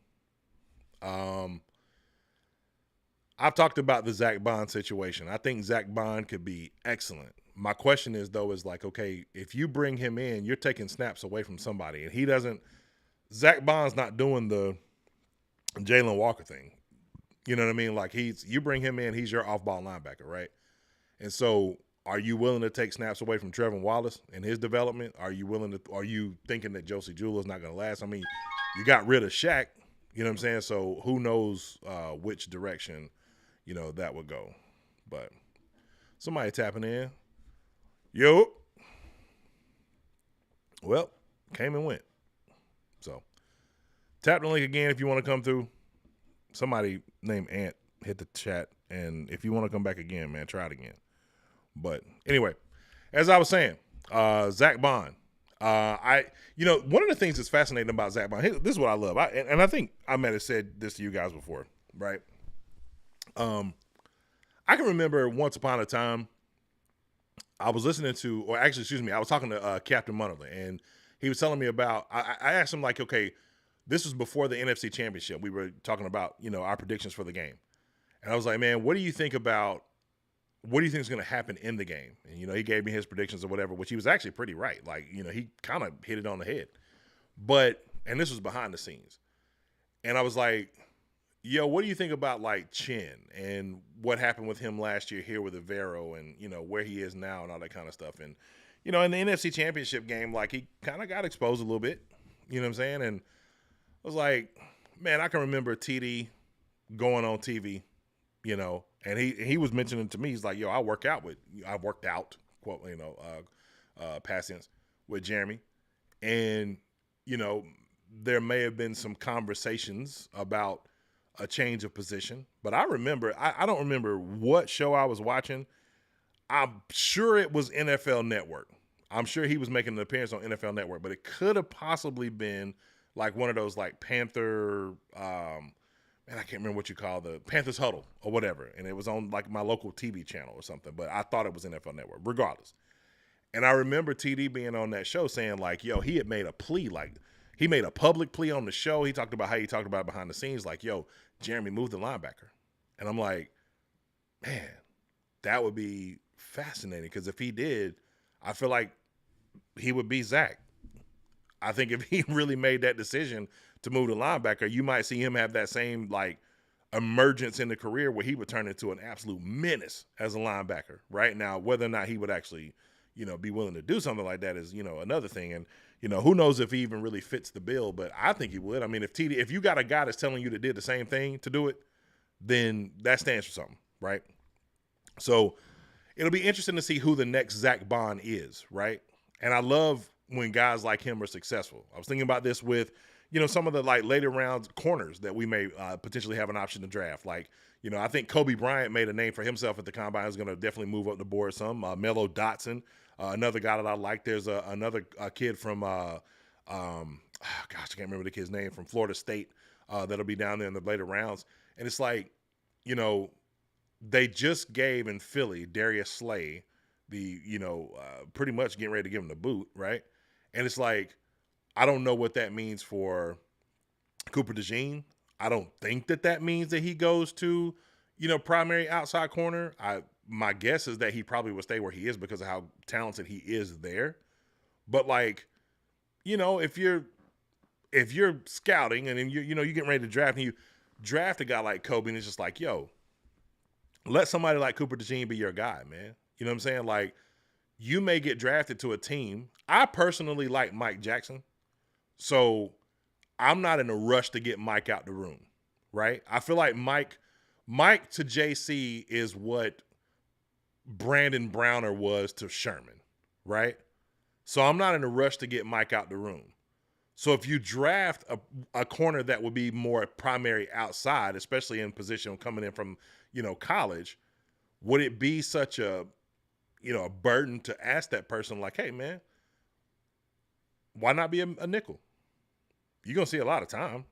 I've talked about the Zach Bond situation. I think Zach Bond could be excellent. My question is, though, is like, okay, if you bring him in, you're taking snaps away from somebody. And he doesn't – Zach Bond's not doing the Jalon Walker thing. You know what I mean? Like, you bring him in, he's your off-ball linebacker, right? And so are you willing to take snaps away from Trevor Wallace and his development? Are you thinking that Josie Jewell's not going to last? I mean, you got rid of Shaq, you know what I'm saying? So who knows which direction, that would go. But somebody tapping in. Yo. Well, came and went. So tap the link again if you want to come through. Somebody named Ant hit the chat. And if you want to come back again, man, try it again. But anyway, as I was saying, Zach Bond. One of the things that's fascinating about Zach Bond, this is what I love. And I think I might have said this to you guys before, right? I can remember once upon a time, I was listening to, I was talking to Captain Munnerly, and he was telling me about, I asked him like, okay, this was before the NFC Championship. We were talking about, our predictions for the game. And I was like, man, what do you think is going to happen in the game? And, he gave me his predictions or whatever, which he was actually pretty right. Like, he kind of hit it on the head. And this was behind the scenes. And I was like, yo, what do you think about, like, Chin and what happened with him last year here with Avero and, where he is now and all that kind of stuff? And, in the NFC Championship game, like, he kind of got exposed a little bit. You know what I'm saying? And I was like, man, I can remember TD going on TV, and he was mentioning to me, he's like, yo, I worked out, quote, past tense, with Jeremy. And, there may have been some conversations about a change of position. But I remember, I don't remember what show I was watching. I'm sure it was NFL Network. I'm sure he was making an appearance on NFL Network, but it could have possibly been like one of those like Panther, I can't remember what you call the Panthers Huddle or whatever. And it was on like my local TV channel or something, but I thought it was NFL Network regardless. And I remember TD being on that show saying like, yo, he had made a plea. Like he made a public plea on the show. He talked about how he talked about it behind the scenes. Like, yo, Jeremy moved the linebacker. And I'm like, man, that would be fascinating. Cause if he did, I feel like he would be Zach. I think if he really made that decision to move the linebacker, you might see him have that same like emergence in the career where he would turn into an absolute menace as a linebacker. Right now, whether or not he would actually, be willing to do something like that is, another thing. And, who knows if he even really fits the bill, but I think he would. I mean, if you got a guy that's telling you to did the same thing to do it, then that stands for something, right? So it'll be interesting to see who the next Zach Bond is, right? And I love when guys like him are successful. I was thinking about this with, some of the like later rounds corners that we may potentially have an option to draft. Like, I think Kobe Bryant made a name for himself at the combine. Is going to definitely move up the board some. Melo Dotson, another guy that I like. There's another kid from, I can't remember the kid's name, from Florida State that'll be down there in the later rounds. And it's like, they just gave in Philly Darius Slay the, pretty much getting ready to give him the boot, right? And it's like, I don't know what that means for Cooper DeJean. I don't think that means that he goes to, primary outside corner. My guess is that he probably will stay where he is because of how talented he is there. But like, if you're scouting and then you're getting ready to draft and you draft a guy like Kobe and it's just like, yo, let somebody like Cooper DeJean be your guy, man. You know what I'm saying? Like, you may get drafted to a team. I personally like Mike Jackson, so I'm not in a rush to get Mike out the room, right? I feel like Mike to JC is what Brandon Browner was to Sherman, right? So I'm not in a rush to get Mike out the room. So if you draft a corner that would be more primary outside, especially in position coming in from, college, would it be such a burden to ask that person like, hey, man, why not be a nickel? You're going to see a lot of time.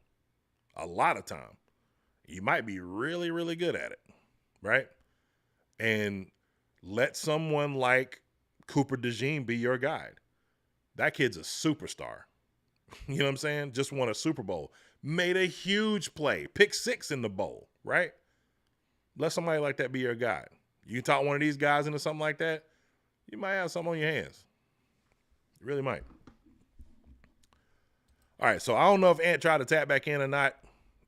You might be really, really good at it, right? And let someone like Cooper DeJean be your guide. That kid's a superstar. You know what I'm saying? Just won a Super Bowl. Made a huge play. Pick 6 in the bowl, right? Let somebody like that be your guide. You talk one of these guys into something like that, you might have something on your hands. You really might. All right, so I don't know if Ant tried to tap back in or not.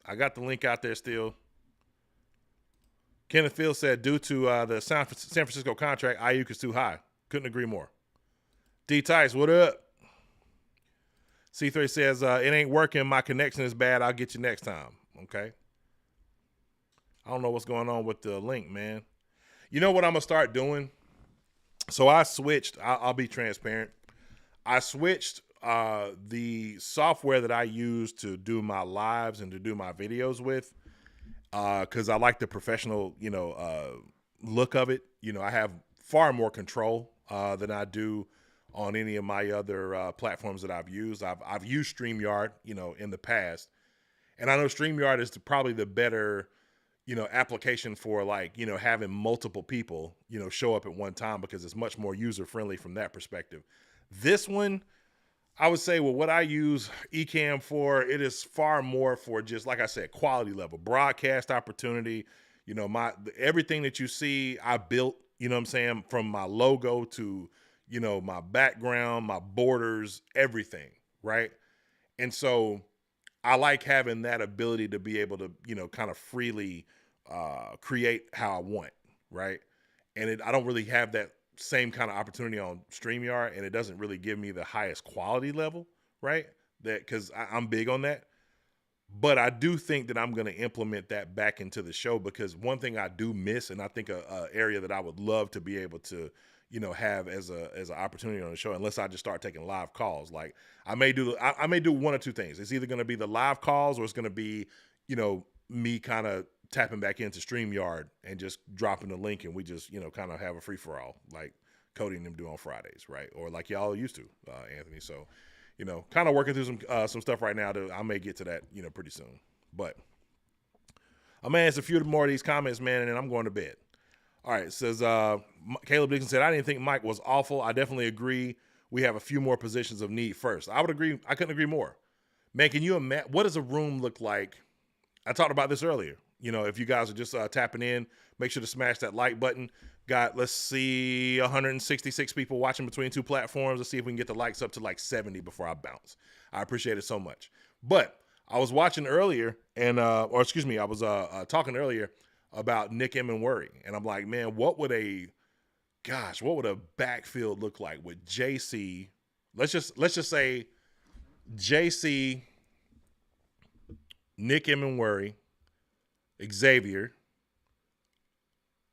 I got the link out there still. Kenneth Field said, due to the San Francisco contract, Ayuk is too high. Couldn't agree more. D. Tice, what up? C3 says, it ain't working. My connection is bad. I'll get you next time. Okay. I don't know what's going on with the link, man. You know what I'm going to start doing? So I switched. I'll be transparent. I switched the software that I use to do my lives and to do my videos with because I like the professional, look of it. I have far more control than I do on any of my other platforms that I've used. I've used StreamYard, in the past. And I know StreamYard is probably the better, application for having multiple people, show up at one time because it's much more user-friendly from that perspective. This one, I would say, what I use Ecamm for, it is far more for just, like I said, quality level, broadcast opportunity. Everything that you see, I built, from my logo to, my background, my borders, everything, right? And so I like having that ability to be able to, kind of freely create how I want, right? And I don't really have that same kind of opportunity on StreamYard, and it doesn't really give me the highest quality level, right? Because I'm big on that. But I do think that I'm going to implement that back into the show because one thing I do miss, and I think a area that I would love to be able to, have as an opportunity on the show, unless I just start taking live calls. Like I may do one or two things. It's either going to be the live calls or it's going to be, me kind of tapping back into StreamYard and just dropping the link and we just, kind of have a free for all like Cody and them do on Fridays, right? Or like y'all used to, Anthony. So, kind of working through some stuff right now. I may get to that, pretty soon. But I'm gonna answer a few more of these comments, man, and then I'm going to bed. All right, it says Caleb Dixon said, I didn't think Mike was awful. I definitely agree. We have a few more positions of need first. I would agree. I couldn't agree more. Man, can you imagine what does a room look like? I talked about this earlier. If you guys are just tapping in, make sure to smash that like button. Got, let's see, 166 people watching between two platforms. Let's see if we can get the likes up to like 70 before I bounce. I appreciate it so much. But I was watching earlier and, I was talking earlier about Nick Emmanwori. And I'm like, man, what would a backfield look like with JC? Let's just say JC, Nick Emmanwori, Xavier,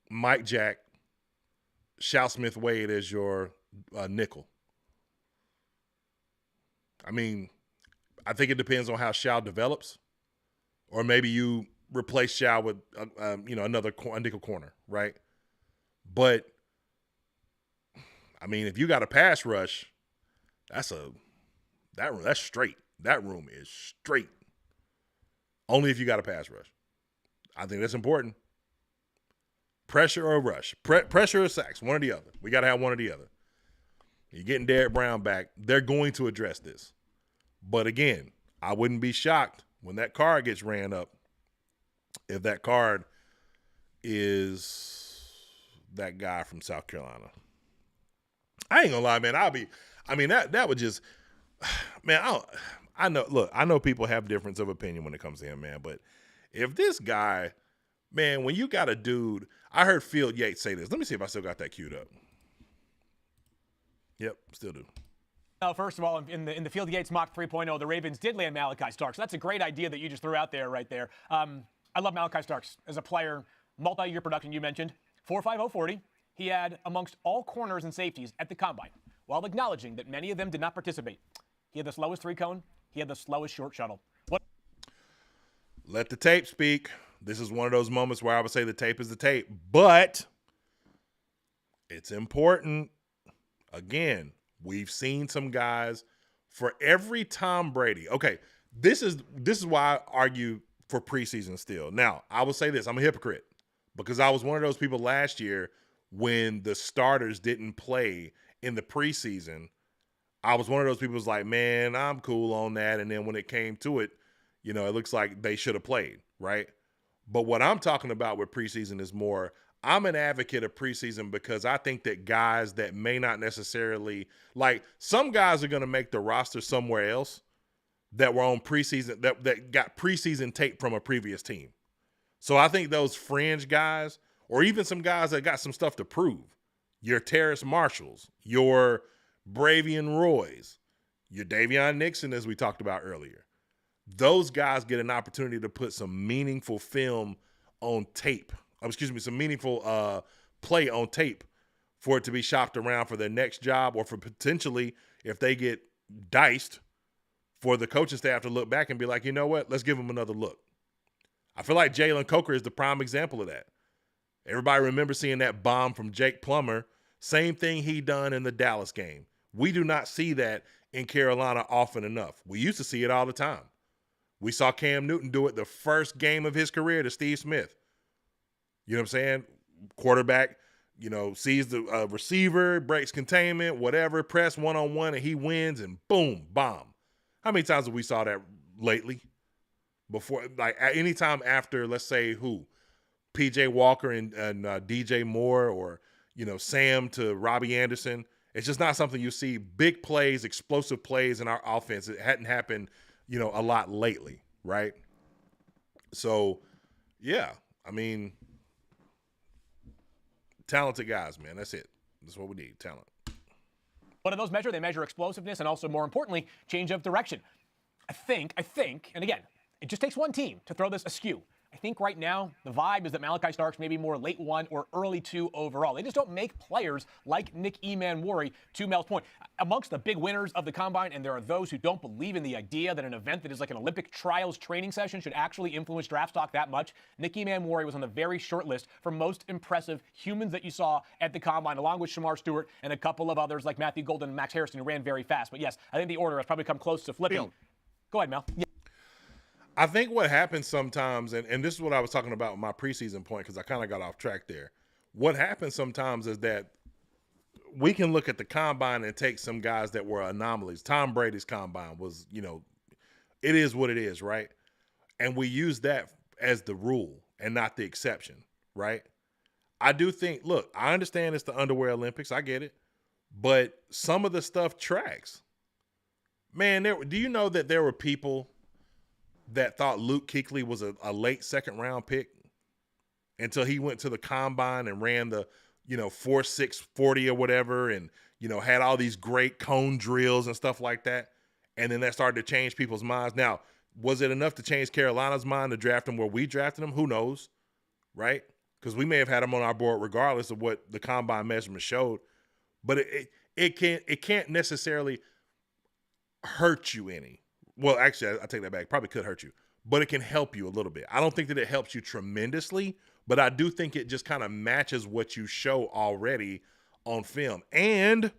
Mike Jack, Shao Smith Wade as your nickel. I mean, I think it depends on how Shao develops, or maybe you replace Shao with another nickel corner, right? But I mean, if you got a pass rush, that's straight. That room is straight. Only if you got a pass rush. I think that's important. Pressure or rush. Pressure or sacks. One or the other. We got to have one or the other. You're getting Derrick Brown back. They're going to address this. But again, I wouldn't be shocked when that card gets ran up if that card is that guy from South Carolina. I ain't gonna lie, man. That would just, man, I know people have difference of opinion when it comes to him, man. But if this guy, man, when you got a dude, I heard Field Yates say this. Let me see if I still got that queued up. Yep, still do. First of all, in the Field Yates mock 3.0, the Ravens did land Malachi Starks. So that's a great idea that you just threw out there right there. I love Malachi Starks as a player. Multi-year production you mentioned. 4.50 40. He had amongst all corners and safeties at the Combine, while acknowledging that many of them did not participate. He had the slowest 3-cone. He had the slowest short shuttle. Let the tape speak. This is one of those moments where I would say the tape is the tape. But it's important. Again, we've seen some guys for every Tom Brady. Okay, this is why I argue for preseason still. Now, I will say this. I'm a hypocrite because I was one of those people last year when the starters didn't play in the preseason. I was one of those people who's like, man, I'm cool on that. And then when it came to it, it looks like they should have played, right? But what I'm talking about with preseason is more, I'm an advocate of preseason because I think that guys that may not necessarily, like some guys are going to make the roster somewhere else that were on preseason, that got preseason tape from a previous team. So I think those fringe guys, or even some guys that got some stuff to prove, your Terrace Marshalls, your Bravion Roys, your Davion Nixon, as we talked about earlier, those guys get an opportunity to put some meaningful film on tape. Some meaningful play on tape for it to be shopped around for their next job, or for potentially, if they get diced, for the coaching staff to look back and be like, you know what, let's give them another look. I feel like Jalen Coker is the prime example of that. Everybody remember seeing that bomb from Jake Plummer. Same thing he done in the Dallas game. We do not see that in Carolina often enough. We used to see it all the time. We saw Cam Newton do it the first game of his career to Steve Smith. You know what I'm saying? Quarterback, sees the receiver, breaks containment, whatever, press one-on-one, and he wins, and boom, bomb. How many times have we saw that lately? Before, like at any time after, let's say P.J. Walker and DJ Moore, or, Sam to Robbie Anderson. It's just not something you see. Big plays, explosive plays in our offense. It hadn't happened, a lot lately, right? So, yeah, talented guys, man. That's it. That's what we need, talent. What do those measure? They measure explosiveness and also, more importantly, change of direction. I think, and again, it just takes one team to throw this askew. I think right now the vibe is that Malachi Starks may be more late 1 or early 2 overall. They just don't make players like Nick Emanwori, to Mel's point. Amongst the big winners of the Combine, and there are those who don't believe in the idea that an event that is like an Olympic trials training session should actually influence draft stock that much, Nick Emanwori was on the very short list for most impressive humans that you saw at the Combine, along with Shamar Stewart and a couple of others like Matthew Golden and Max Harrison, who ran very fast. But yes, I think the order has probably come close to flipping. Go ahead, Mel. Yeah. I think what happens sometimes, and this is what I was talking about with my preseason point, because I kind of got off track there. What happens sometimes is that we can look at the Combine and take some guys that were anomalies. Tom Brady's Combine was, it is what it is, right? And we use that as the rule and not the exception, right? I do think, look, I understand it's the underwear Olympics. I get it. But some of the stuff tracks. Man, do you know that there were people that thought Luke Kuechly was a late second-round pick until he went to the Combine and ran the, 4.6 40 or whatever, and, had all these great cone drills and stuff like that. And then that started to change people's minds. Now, was it enough to change Carolina's mind to draft him where we drafted him? Who knows, right? Because we may have had him on our board regardless of what the Combine measurement showed. But it can't necessarily hurt you any. Well, actually, I take that back. Probably could hurt you, but it can help you a little bit. I don't think that it helps you tremendously, but I do think it just kind of matches what you show already on film. And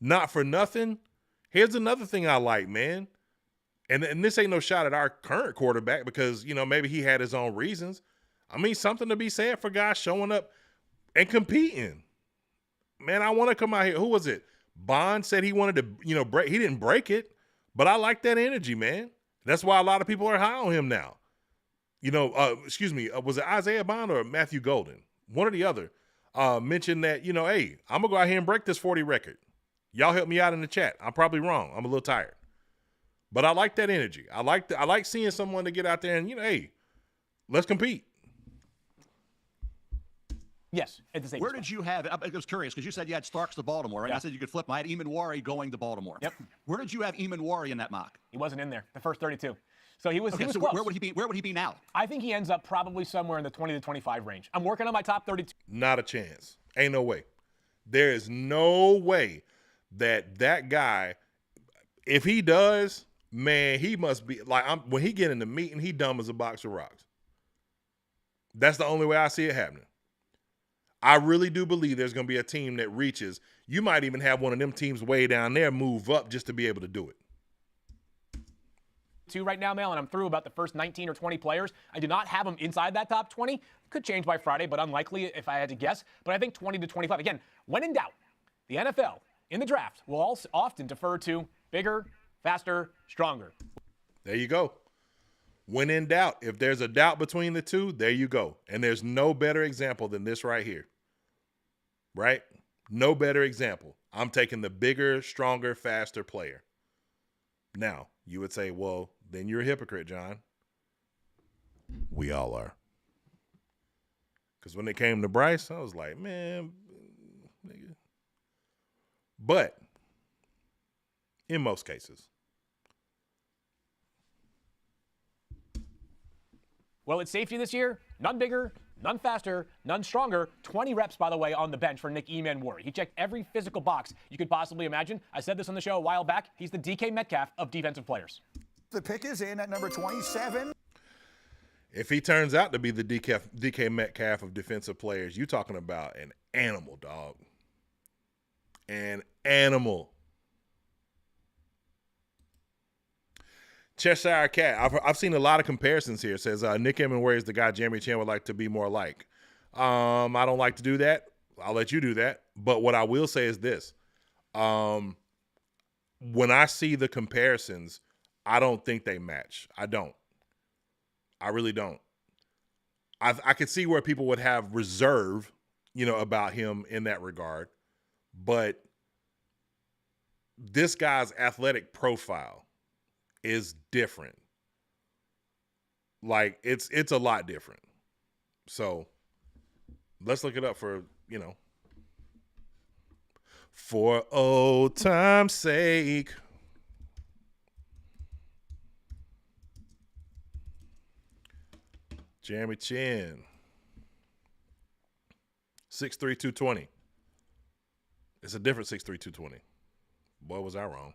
not for nothing, here's another thing I like, man. And this ain't no shot at our current quarterback because, maybe he had his own reasons. Something to be said for guys showing up and competing. Man, I want to come out here. Who was it? Bond said he wanted to, break. He didn't break it. But I like that energy, man. That's why a lot of people are high on him now. Was it Isaiah Bond or Matthew Golden? One or the other mentioned that, hey, I'm going to go out here and break this 40 record. Y'all help me out in the chat. I'm probably wrong. I'm a little tired. But I like that energy. I like seeing someone to get out there and, hey, let's compete. Yes, at the same Where spot. did you have it? I was curious because you said you had Starks to Baltimore, right? Yeah. I said you could flip them. I had Eamon going to Baltimore. Yep. Where did you have Eamon in that mock? He wasn't in there, the first 32. So he was Okay, so close. where would he be? Where would he be now? I think he ends up probably somewhere in the 20 to 25 range. I'm working on my top 32. Not a chance. Ain't no way. There is no way that guy, if he does, man, he must be like, when he get in the meeting, he dumb as a box of rocks. That's the only way I see it happening. I really do believe there's going to be a team that reaches. You might even have one of them teams way down there move up just to be able to do it. Right now, Mel, and I'm through about the first 19 or 20 players. I do not have them inside that top 20. Could change by Friday, but unlikely if I had to guess. But I think 20 to 25. Again, when in doubt, the NFL in the draft will also often defer to bigger, faster, stronger. There you go. When in doubt, if there's a doubt between the two, there you go. And there's no better example than this right here. Right? No better example. I'm taking the bigger, stronger, faster player. Now, you would say, well, then you're a hypocrite, John. We all are. Because when it came to Bryce, I was like, man, nigga. But in most cases. Well, it's safety this year. None bigger, none faster, none stronger. 20 reps, by the way, on the bench for Nick Eamon. He checked every physical box you could possibly imagine. I said this on the show a while back. He's the DK Metcalf of defensive players. The pick is in at number 27. If he turns out to be the DK Metcalf of defensive players, you're talking about an animal, dog. An animal. Cheshire Cat. I've seen a lot of comparisons here. It says Nick Eamon is the guy Jeremy Chan would like to be more like. I don't like to do that. I'll let you do that. But what I will say is this. When I see the comparisons, I don't think they match. I don't. I really don't. I could see where people would have reserve, about him in that regard. But this guy's athletic profile is different. Like, it's a lot different. So let's look it up for old time's sake. Jeremy Chin. 6'3", 220. It's a different 6'3", 220. Boy, was I wrong.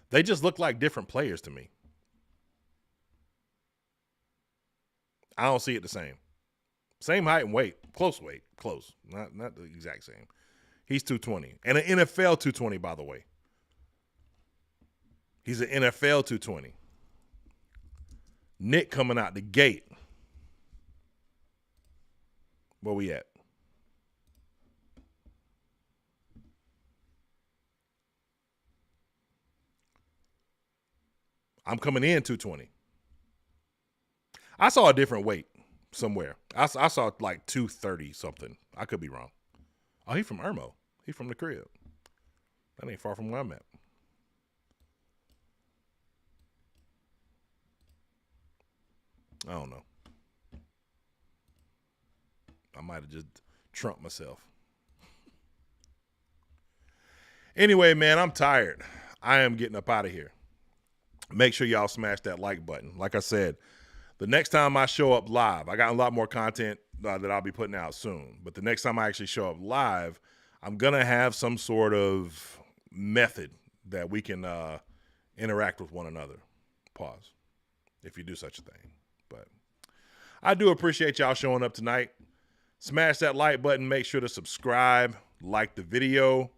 They just look like different players to me. I don't see it the same. Same height and weight. Close weight. Close. Not the exact same. He's 220. And an NFL 220, by the way. He's an NFL 220. Nick coming out the gate. Where we at? I'm coming in 220. I saw a different weight somewhere. I saw like 230 something. I could be wrong. Oh, he from Irmo. He from the crib. That ain't far from where I'm at. I don't know. I might have just trumped myself. Anyway, man, I'm tired. I am getting up out of here. Make sure y'all smash that like button. Like I said, the next time I show up live, I got a lot more content that I'll be putting out soon. But the next time I actually show up live, I'm going to have some sort of method that we can interact with one another. Pause. If you do such a thing. But I do appreciate y'all showing up tonight. Smash that like button. Make sure to subscribe. Like the video.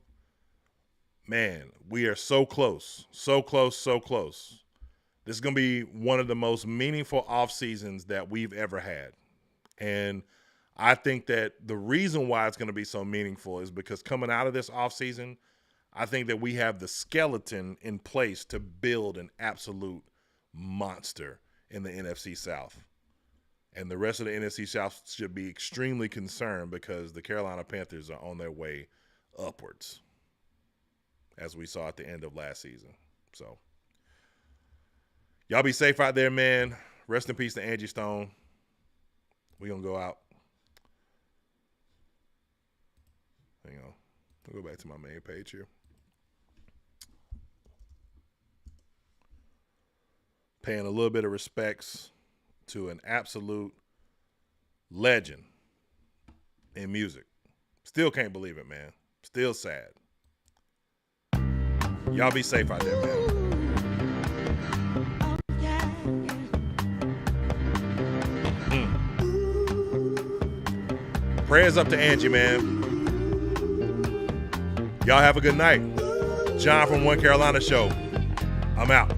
Man, we are so close. So close, so close. This is going to be one of the most meaningful off seasons that we've ever had. And I think that the reason why it's going to be so meaningful is because coming out of this off season, I think that we have the skeleton in place to build an absolute monster in the NFC South. And the rest of the NFC South should be extremely concerned because the Carolina Panthers are on their way upwards, as we saw at the end of last season. So Y'all be safe out there, man. Rest in peace to Angie Stone. We're going to go out. Hang on. I'll go back to my main page here. Paying a little bit of respects to an absolute legend in music. Still can't believe it, man. Still sad. Y'all be safe out there, man. Prayers up to Angie, man. Y'all have a good night. John from One Carolina Show. I'm out.